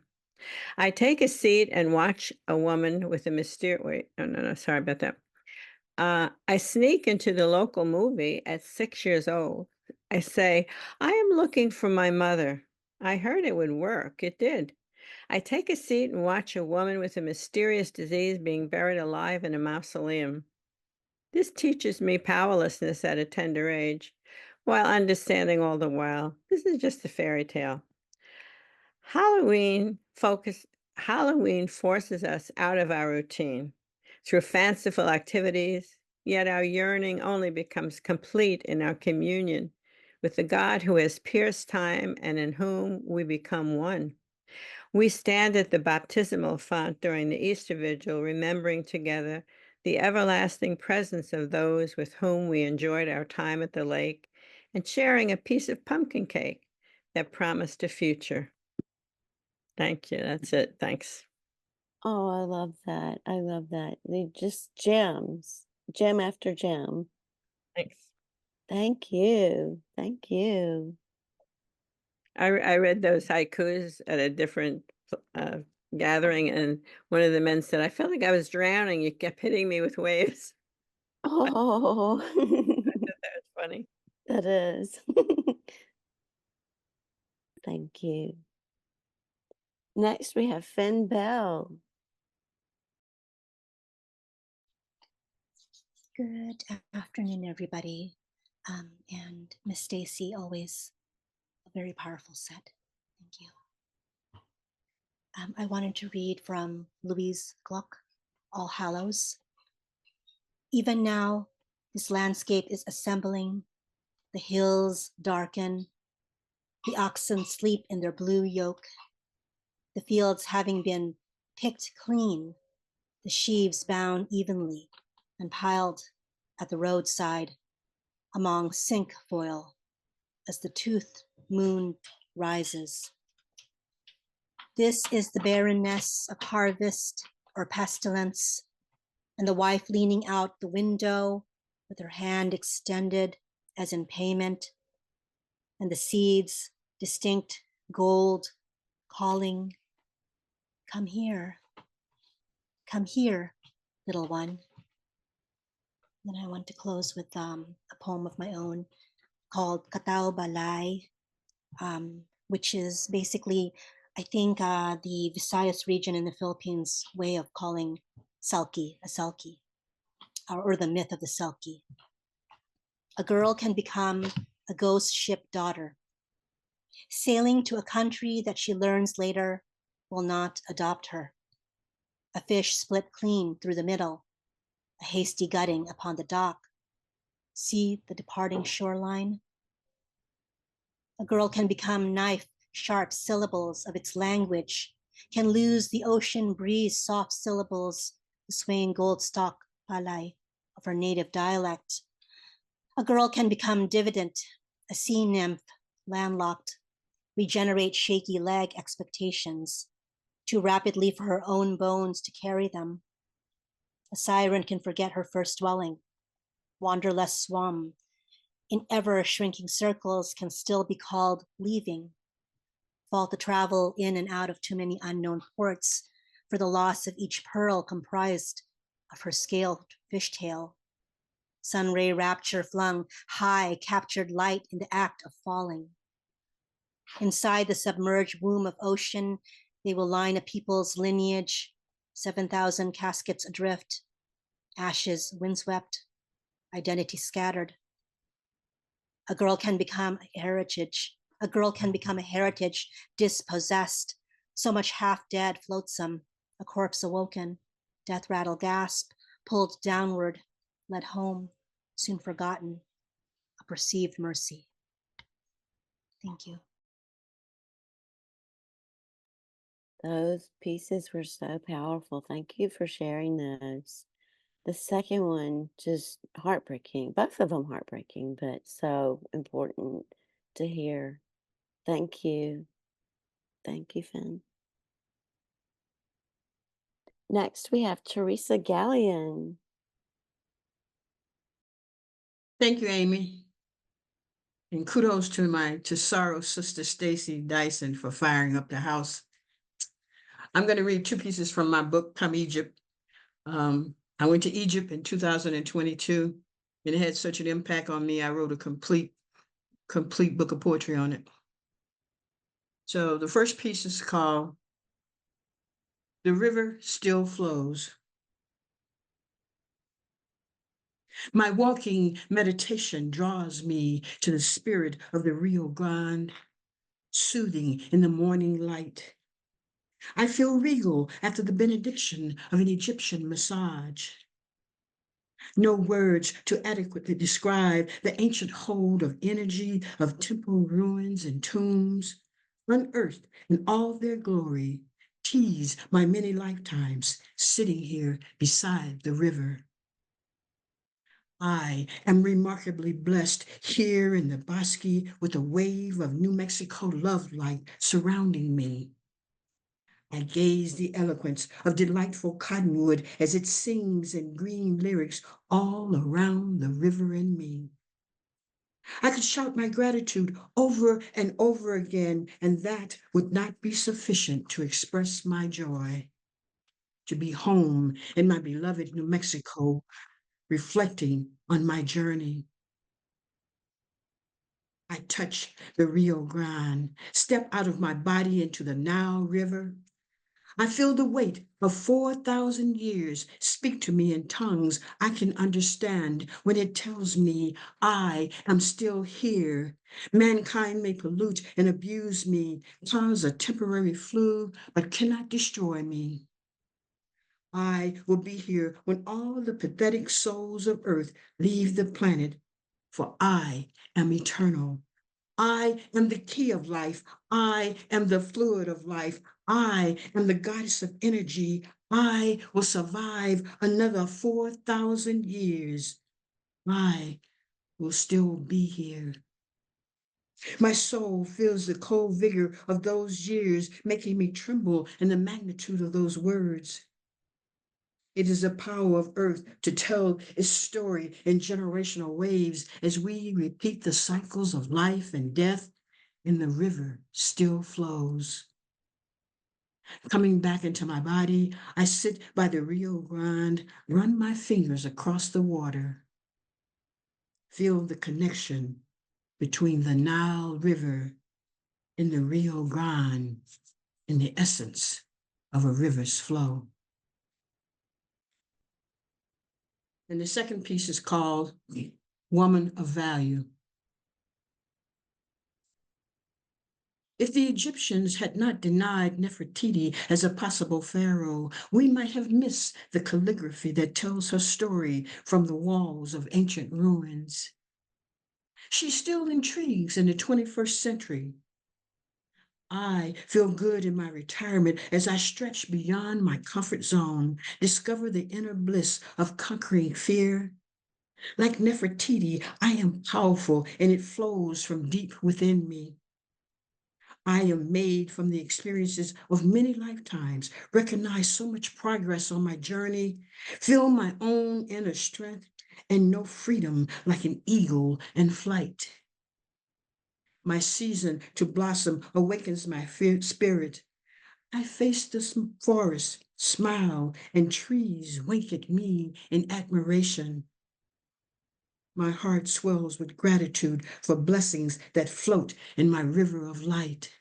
I take a seat and watch a woman with a mysterious, wait, no, sorry about that. I sneak into the local movie at 6 years old. I say, I am looking for my mother. I heard it would work. It did. I take a seat and watch a woman with a mysterious disease being buried alive in a mausoleum. This teaches me powerlessness at a tender age, while understanding all the while, this is just a fairy tale. Halloween forces us out of our routine through fanciful activities, yet our yearning only becomes complete in our communion with the God who has pierced time and in whom we become one. We stand at the baptismal font during the Easter Vigil, remembering together the everlasting presence of those with whom we enjoyed our time at the lake and sharing a piece of pumpkin cake that promised a future. Thank you. That's it. Thanks. Oh, I love that. I love that. They just gems, gem after gem. Thanks. Thank you. Thank you. I read those haikus at a different gathering, and one of the men said, I felt like I was drowning. You kept hitting me with waves. Oh, I thought that was funny. that is. Thank you. Next, we have Phynne-Belle. Good afternoon, everybody. And Miss Stacy, always a very powerful set. Thank you. I wanted to read from Louise Gluck, All Hallows. Even now, this landscape is assembling. The hills darken. The oxen sleep in their blue yoke. The fields having been picked clean, the sheaves bound evenly and piled at the roadside among sink foil as the toothed moon rises. This is the barrenness of harvest or pestilence, and the wife leaning out the window with her hand extended as in payment, and the seeds, distinct gold, calling, come here, little one. Then I want to close with a poem of my own called Katao Balay, which is basically, I think, the Visayas region in the Philippines' way of calling Selkie a Selkie, or the myth of the Selkie. A girl can become a ghost ship daughter, sailing to a country that she learns later will not adopt her. A fish split clean through the middle, a hasty gutting upon the dock. See the departing shoreline? A girl can become knife sharp syllables of its language, can lose the ocean breeze soft syllables, the swaying gold stalk palay of her native dialect. A girl can become dividend, a sea nymph, landlocked, regenerate shaky leg expectations, too rapidly for her own bones to carry them. A siren can forget her first dwelling, wanderless swum, in ever shrinking circles can still be called leaving, fault to travel in and out of too many unknown ports for the loss of each pearl comprised of her scaled fishtail. Sunray rapture flung high, captured light in the act of falling. Inside the submerged womb of ocean, they will line a people's lineage, 7,000 caskets adrift, ashes windswept, identity scattered. A girl can become a heritage. A girl can become a heritage dispossessed, so much half dead flotsam, a corpse awoken, death rattle gasp, pulled downward, led home, soon forgotten, a perceived mercy. Thank you. Those pieces were so powerful. Thank you for sharing those. The second one, just heartbreaking. Both of them heartbreaking, but so important to hear. Thank you. Thank you, Phynne. Next, we have Teresa Allion. Thank you, Amy. And kudos to my Sorrow's sister, Stacy Dyson, for firing up the house. I'm going to read two pieces from my book, Come Egypt. I went to Egypt in 2022, and it had such an impact on me. I wrote a complete book of poetry on it. So the first piece is called The River Still Flows. My walking meditation draws me to the spirit of the Rio Grande. soothing in the morning light. I feel regal after the benediction of an Egyptian massage. No words to adequately describe the ancient hold of energy of temple ruins and tombs, unearthed in all their glory, tease my many lifetimes sitting here beside the river. I am remarkably blessed here in the Bosque with a wave of New Mexico love light surrounding me. I gaze the eloquence of delightful cottonwood as it sings in green lyrics all around the river and me. I could shout my gratitude over and over again, and that would not be sufficient to express my joy. To be home in my beloved New Mexico, reflecting on my journey. I touch the Rio Grande, step out of my body into the Nile River. I feel the weight of 4,000 years speak to me in tongues I can understand when it tells me I am still here. Mankind may pollute and abuse me, cause a temporary flu, but cannot destroy me. I will be here when all the pathetic souls of earth leave the planet, for I am eternal. I am the key of life. I am the fluid of life. I am the goddess of energy. I will survive another 4,000 years. I will still be here. My soul feels the cold vigor of those years, making me tremble in the magnitude of those words. It is the power of earth to tell its story in generational waves as we repeat the cycles of life and death, and the river still flows. Coming back into my body, I sit by the Rio Grande, run my fingers across the water, feel the connection between the Nile River and the Rio Grande in the essence of a river's flow. And the second piece is called Woman of Value. If the Egyptians had not denied Nefertiti as a possible pharaoh, we might have missed the calligraphy that tells her story from the walls of ancient ruins. She still intrigues in the 21st century. I feel good in my retirement as I stretch beyond my comfort zone, discover the inner bliss of conquering fear. Like Nefertiti, I am powerful and it flows from deep within me. I am made from the experiences of many lifetimes, recognize so much progress on my journey, feel my own inner strength, and know freedom like an eagle in flight. My season to blossom awakens my spirit. I face this forest, smile, and trees wink at me in admiration. My heart swells with gratitude for blessings that float in my river of light.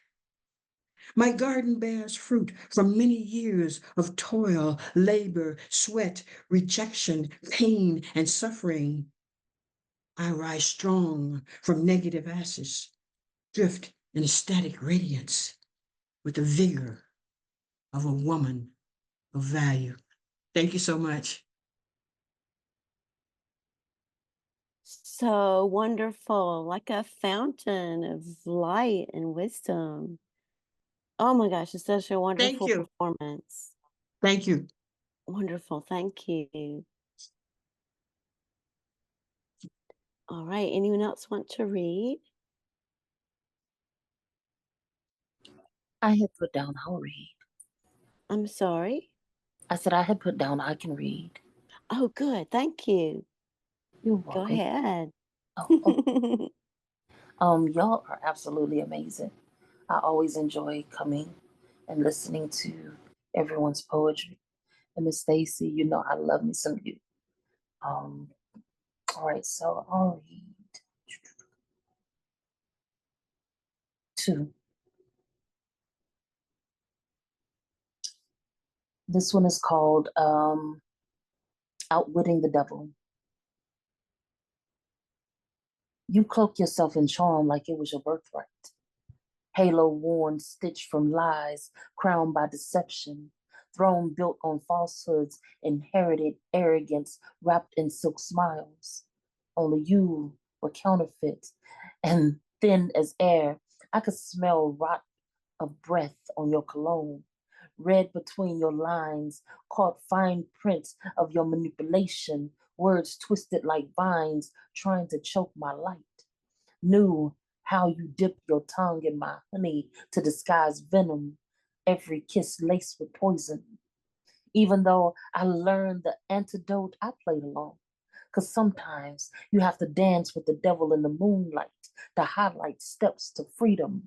My garden bears fruit from many years of toil, labor, sweat, rejection, pain, and suffering. I rise strong from negative ashes, drift in ecstatic radiance with the vigor of a woman of value. Thank you so much. So wonderful, like a fountain of light and wisdom. Oh my gosh, it's such a Thank wonderful you. performance. Thank you. Wonderful, thank you. All right, anyone else want to read? I had put down I'll read. I'm sorry? I said I had put down I can read. Oh, good, thank you. You're Go welcome. ahead. Y'all are absolutely amazing. I always enjoy coming and listening to everyone's poetry. And Miss Stacy, you know I love me some you. All right, so I'll read two. This one is called Outwitting the Devil. You cloak yourself in charm like it was your birthright. halo worn, stitched from lies, crowned by deception, throne built on falsehoods, inherited arrogance wrapped in silk smiles. Only you were counterfeit and thin as air. I could smell rot of breath on your cologne. Read between your lines, caught fine prints of your manipulation, words twisted like vines trying to choke my light. Knew how you dipped your tongue in my honey to disguise venom, every kiss laced with poison. Even though I learned the antidote, I played along. Because sometimes you have to dance with the devil in the moonlight to highlight steps to freedom.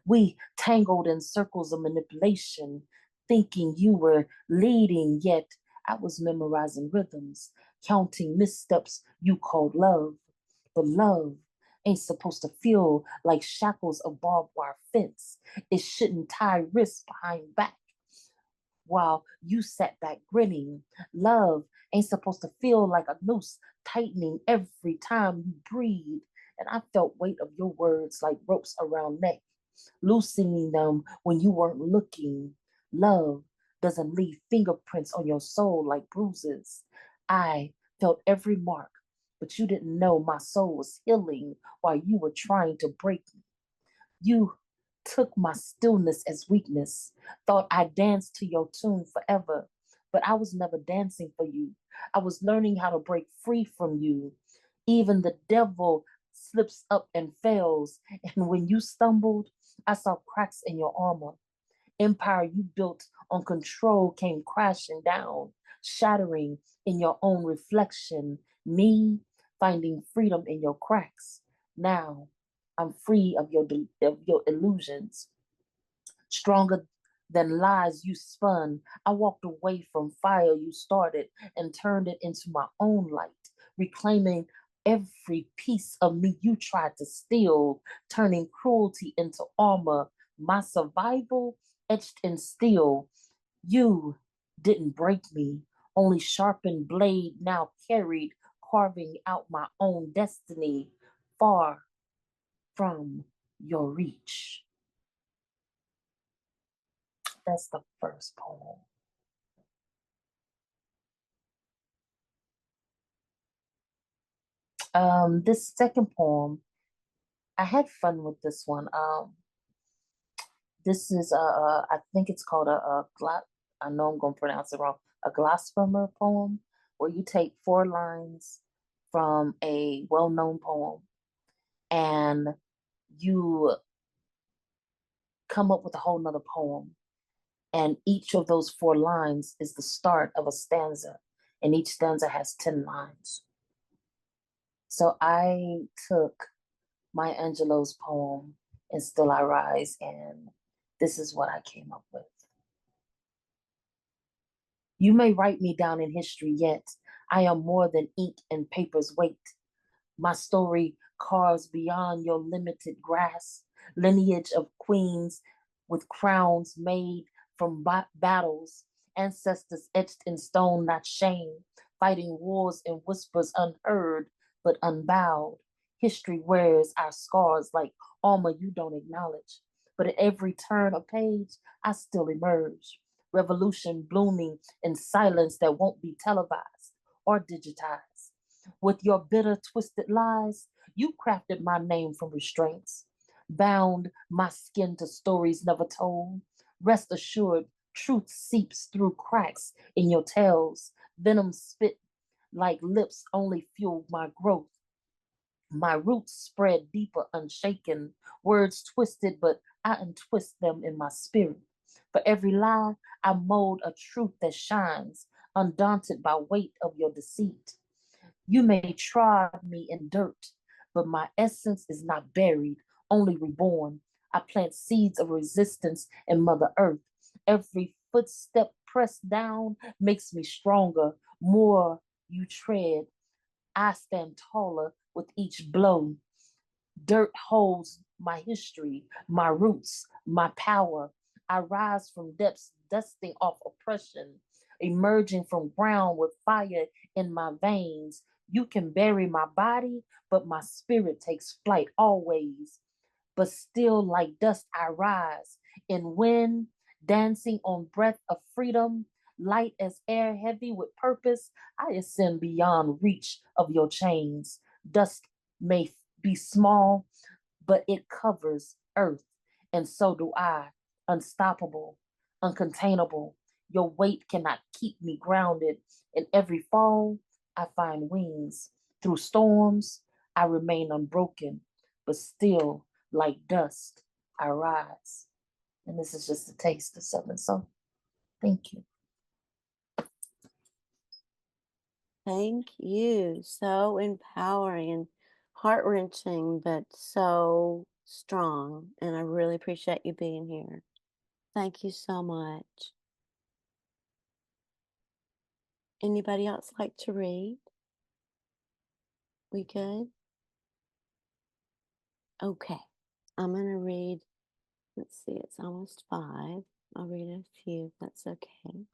We tangled in circles of manipulation, thinking you were leading, yet I was memorizing rhythms, counting missteps you called love. But love ain't supposed to feel like shackles of barbed wire fence. It shouldn't tie wrists behind back while you sat back grinning. Love ain't supposed to feel like a noose tightening every time you breathe. And I felt weight of your words like ropes around neck, loosening them when you weren't looking. Love doesn't leave fingerprints on your soul like bruises. I felt every mark, but you didn't know my soul was healing while you were trying to break me. You took my stillness as weakness, thought I danced to your tune forever, but I was never dancing for you. I was learning how to break free from you. Even the devil slips up and fails, and when you stumbled, I saw cracks in your armor. Empire you built on control came crashing down, shattering in your own reflection. Me finding freedom in your cracks. Now I'm free of your illusions. Stronger than lies you spun, I walked away from fire you started and turned it into my own light, reclaiming every piece of me you tried to steal, turning cruelty into armor, my survival etched in steel. You didn't break me, only sharpened blade now carried, carving out my own destiny, far from your reach. That's the first poem. This second poem, I had fun with this one. This is I think it's called I know I'm gonna pronounce it wrong. A Glasformer poem, where you take 4 lines from a well-known poem and you come up with a whole nother poem. And each of those 4 lines is the start of a stanza, and each stanza has 10 lines. So I took Maya Angelou's poem, And Still I Rise, and this is what I came up with. You may write me down in history, yet I am more than ink and paper's weight. My story carves beyond your limited grasp, lineage of queens with crowns made from battles, ancestors etched in stone, not shame, fighting wars in whispers unheard but unbowed. History wears our scars like armor you don't acknowledge. But at every turn of page, I still emerge. Revolution blooming in silence that won't be televised or digitized. With your bitter, twisted lies, you crafted my name from restraints, bound my skin to stories never told. Rest assured, truth seeps through cracks in your tales. Venom spit like lips only fueled my growth. My roots spread deeper, unshaken, words twisted, but I untwist them in my spirit. For every lie, I mold a truth that shines, undaunted by weight of your deceit. You may trod me in dirt, but my essence is not buried, only reborn. I plant seeds of resistance in Mother Earth. Every footstep pressed down makes me stronger. More you tread, I stand taller with each blow. Dirt holds my history, my roots, my power. I rise from depths, dusting off oppression, emerging from ground with fire in my veins. You can bury my body, but my spirit takes flight always. but still like dust I rise. In wind, dancing on breath of freedom, light as air, heavy with purpose, I ascend beyond reach of your chains. Dust may be small, but it covers earth, and so do I. Unstoppable, uncontainable. Your weight cannot keep me grounded. In every fall, I find wings. Through storms, I remain unbroken, but still, like dust, I rise. And this is just a taste of Southern Soul. Thank you. Thank you. So empowering and heart-wrenching, but so strong. And I really appreciate you being here. Thank you so much. Anybody else like to read? We good? Okay. I'm going to read, let's see, it's almost 5. I'll read a few if that's okay.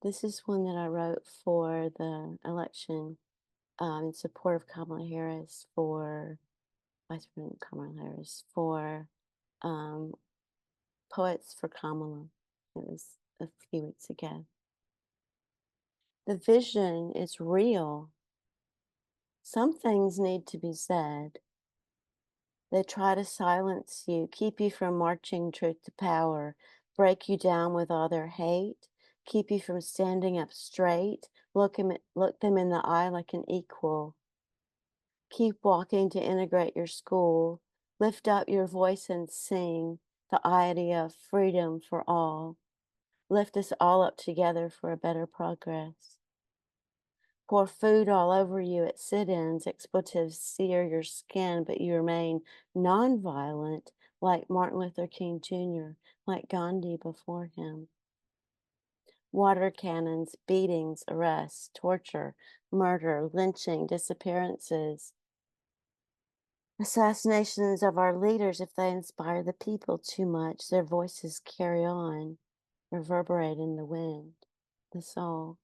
This is one that I wrote for the election in support of Kamala Harris for Vice President Kamala Harris for Poets for Kamala. It was a few weeks ago. The vision is real. Some things need to be said. They try to silence you, keep you from marching truth to power, break you down with all their hate, keep you from standing up straight, look them in the eye like an equal. Keep walking to integrate your school. Lift up your voice and sing the idea of freedom for all. Lift us all up together for a better progress. Pour food all over you at sit-ins, expletives sear your skin, but you remain nonviolent like Martin Luther King Jr., like Gandhi before him. Water cannons, beatings, arrests, torture, murder, lynching, disappearances, assassinations of our leaders. If they inspire the people too much, their voices carry on, reverberate in the wind, the soul.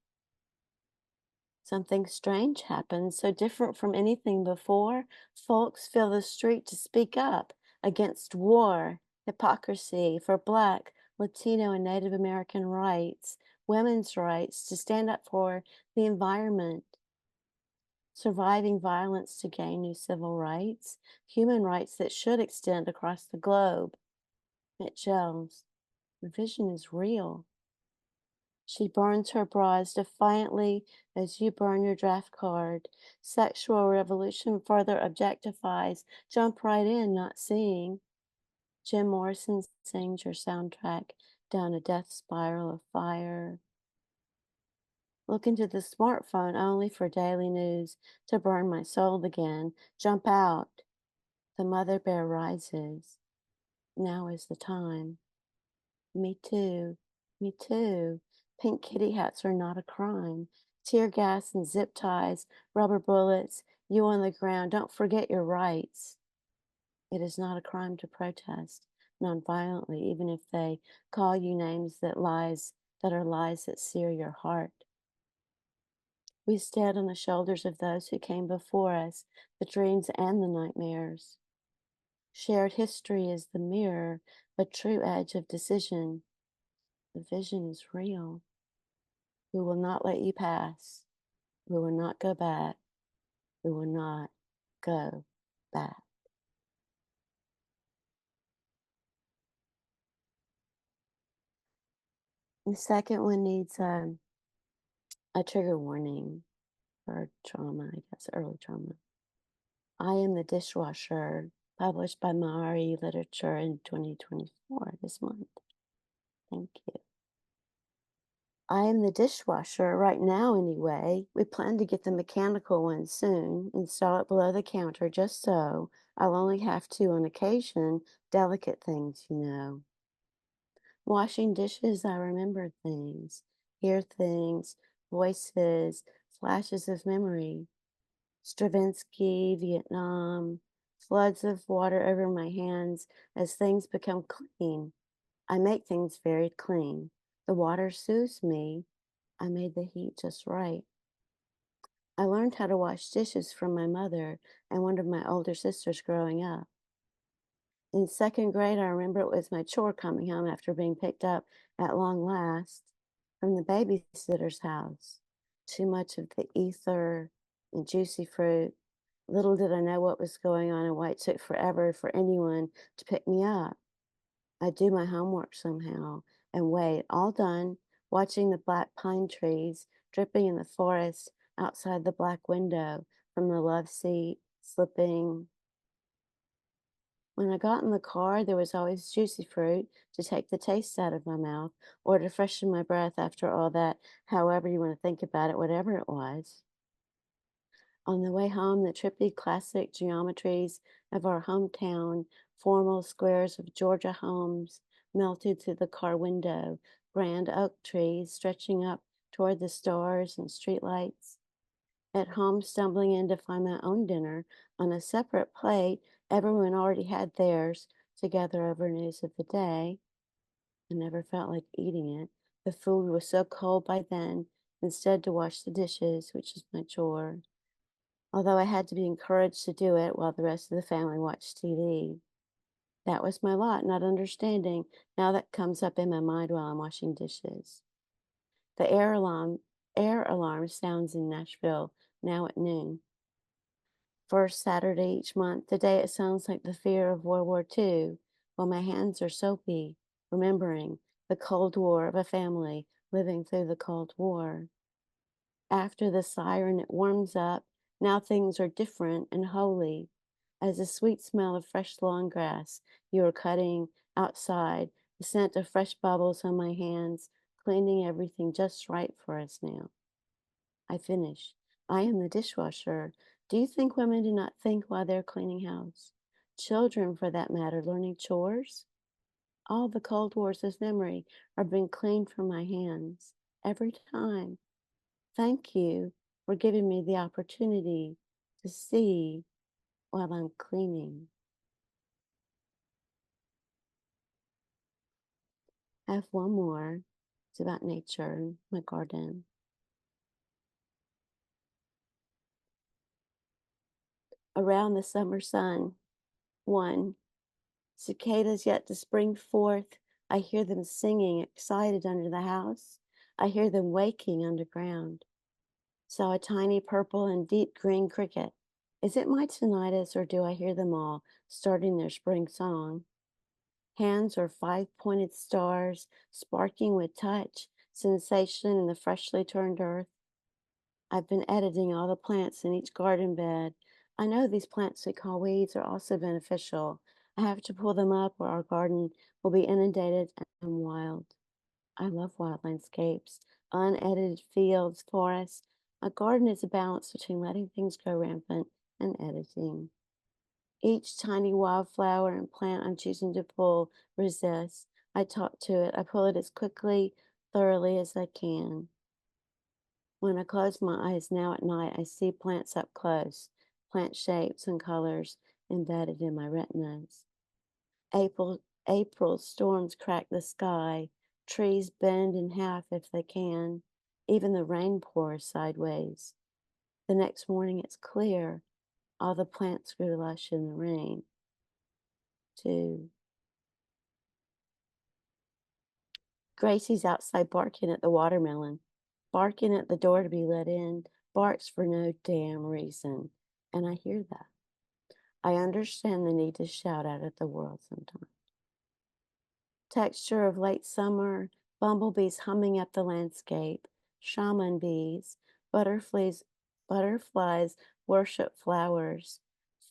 Something strange happens, so different from anything before. Folks fill the street to speak up against war, hypocrisy, for Black, Latino, and Native American rights, women's rights, to stand up for the environment, surviving violence to gain new civil rights, human rights that should extend across the globe. It gels. The vision is real. She burns her bras defiantly as you burn your draft card. Sexual revolution further objectifies. Jump right in, not seeing. Jim Morrison sings your soundtrack down a death spiral of fire. Look into the smartphone only for daily news to burn my soul again. Jump out. The mother bear rises. Now is the time. Me too. Me too. Pink kitty hats are not a crime. Tear gas and zip ties, rubber bullets, you on the ground. Don't forget your rights. It is not a crime to protest nonviolently, even if they call you names that are lies that sear your heart. We stand on the shoulders of those who came before us, the dreams and the nightmares. Shared history is the mirror, a true edge of decision. The vision is real. We will not let you pass. We will not go back. We will not go back. The second one needs a trigger warning for trauma, I guess, early trauma. I Am the Dishwasher, published by Maori Literature in 2024, this month. Thank you. I am the dishwasher right now anyway. We plan to get the mechanical one soon, install it below the counter just so. I'll only have to on occasion, delicate things, you know. Washing dishes, I remember things, hear things, voices, flashes of memory. Stravinsky, Vietnam, floods of water over my hands as things become clean. I make things very clean. The water soothes me. I made the heat just right. I learned how to wash dishes from my mother and one of my older sisters growing up. In second grade, I remember it was my chore coming home after being picked up at long last from the babysitter's house. Too much of the ether and juicy fruit. Little did I know what was going on and why it took forever for anyone to pick me up. I'd do my homework somehow and wait, all done, watching the black pine trees dripping in the forest outside the black window from the love seat, slipping. When I got in the car, there was always juicy fruit to take the taste out of my mouth or to freshen my breath after all that, however you want to think about it, whatever it was. On the way home, the trippy classic geometries of our hometown, formal squares of Georgia homes melted through the car window, grand oak trees stretching up toward the stars and streetlights. At home, stumbling in to find my own dinner on a separate plate, everyone already had theirs, together over news of the day. I never felt like eating it. The food was so cold by then, instead to wash the dishes, which is my chore. Although I had to be encouraged to do it while the rest of the family watched TV. That was my lot, not understanding. Now that comes up in my mind while I'm washing dishes. The air alarm sounds in Nashville now at noon. First Saturday each month, the day it sounds like the fear of World War II, while my hands are soapy, remembering the Cold War of a family living through the Cold War. After the siren, it warms up. Now things are different and holy, as the sweet smell of fresh lawn grass you are cutting outside, the scent of fresh bubbles on my hands, cleaning everything just right for us now. I finish. I am the dishwasher. Do you think women do not think while they're cleaning house? Children, for that matter, learning chores? All the Cold Wars of memory are being cleaned from my hands every time. Thank you for giving me the opportunity to see while I'm cleaning. I have one more. It's about nature, my garden. Around the summer sun, 1. Cicadas yet to spring forth. I hear them singing, excited under the house. I hear them waking underground. Saw a tiny purple and deep green cricket. Is it my tinnitus or do I hear them all starting their spring song? Hands are 5-pointed stars, sparking with touch, sensation in the freshly turned earth. I've been editing all the plants in each garden bed. I know these plants we call weeds are also beneficial. I have to pull them up or our garden will be inundated and wild. I love wild landscapes, unedited fields, forests. A garden is a balance between letting things go rampant and editing. Each tiny wildflower and plant I'm choosing to pull resists. I talk to it. I pull it as quickly, thoroughly as I can. When I close my eyes now at night, I see plants up close, plant shapes and colors embedded in my retinas. April storms crack the sky. Trees bend in half if they can. Even the rain pours sideways. The next morning it's clear. All the plants grew lush in the rain. 2. Gracie's outside barking at the watermelon, barking at the door to be let in, barks for no damn reason. And I hear that. I understand the need to shout out at the world sometimes. Texture of late summer, bumblebees humming up the landscape, shaman bees, butterflies worship flowers,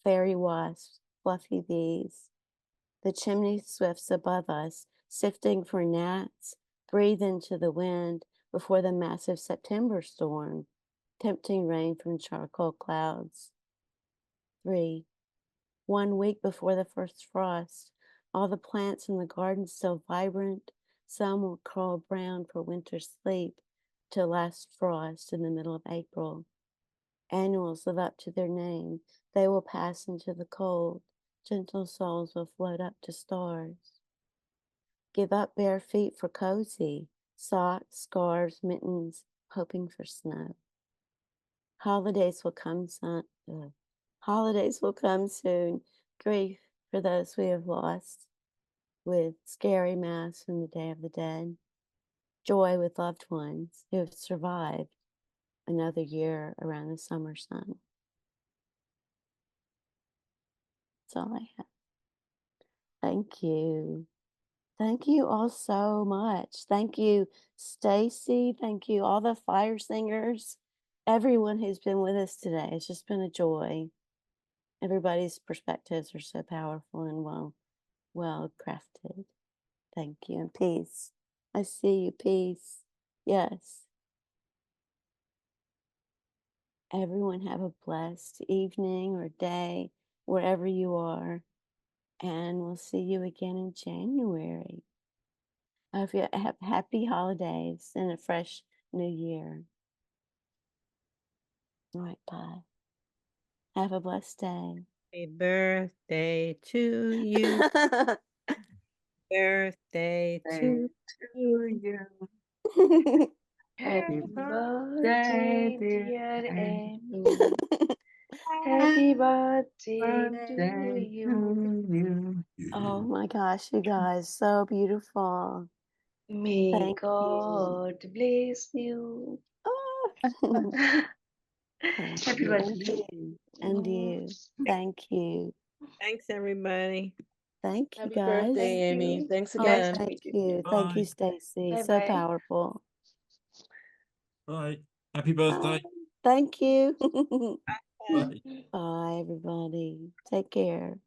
fairy wasps, fluffy bees. The chimney swifts above us, sifting for gnats, breathe into the wind before the massive September storm, tempting rain from charcoal clouds. 3. 1 week before the first frost, all the plants in the garden still vibrant. Some will curl brown for winter sleep till last frost in the middle of April. Annuals live up to their name. They will pass into the cold. Gentle souls will float up to stars. Give up bare feet for cozy, socks, scarves, mittens, hoping for snow. Holidays will come soon. Holidays will come soon. Grief for those we have lost, with scary mass from the Day of the Dead. Joy with loved ones who have survived another year around the summer sun. That's all I have. Thank you. Thank you all so much. Thank you, Stacy. Thank you, all the fire singers, everyone who's been with us today. It's just been a joy. Everybody's perspectives are so powerful and well crafted. Thank you, and peace. I see you, peace. Yes. Everyone have a blessed evening or day, wherever you are. And we'll see you again in January. I hope you have happy holidays and a fresh new year. All right, bye. Have a blessed day. Happy birthday to you. Birthday to you. Happy birthday, birthday, dear Amy. Amy. Happy birthday to Birthday you. Oh my gosh, you guys, so beautiful. May Thank you. God bless you. Thank Happy you. birthday. And you. Thank you. Thanks, everybody. Thank you, Happy guys. birthday, Amy. you. Thanks Oh, again. thank you. Thank you, Stacy. Bye So bye. powerful. Bye. Happy birthday. Thank you. Bye. Bye, everybody. Take care.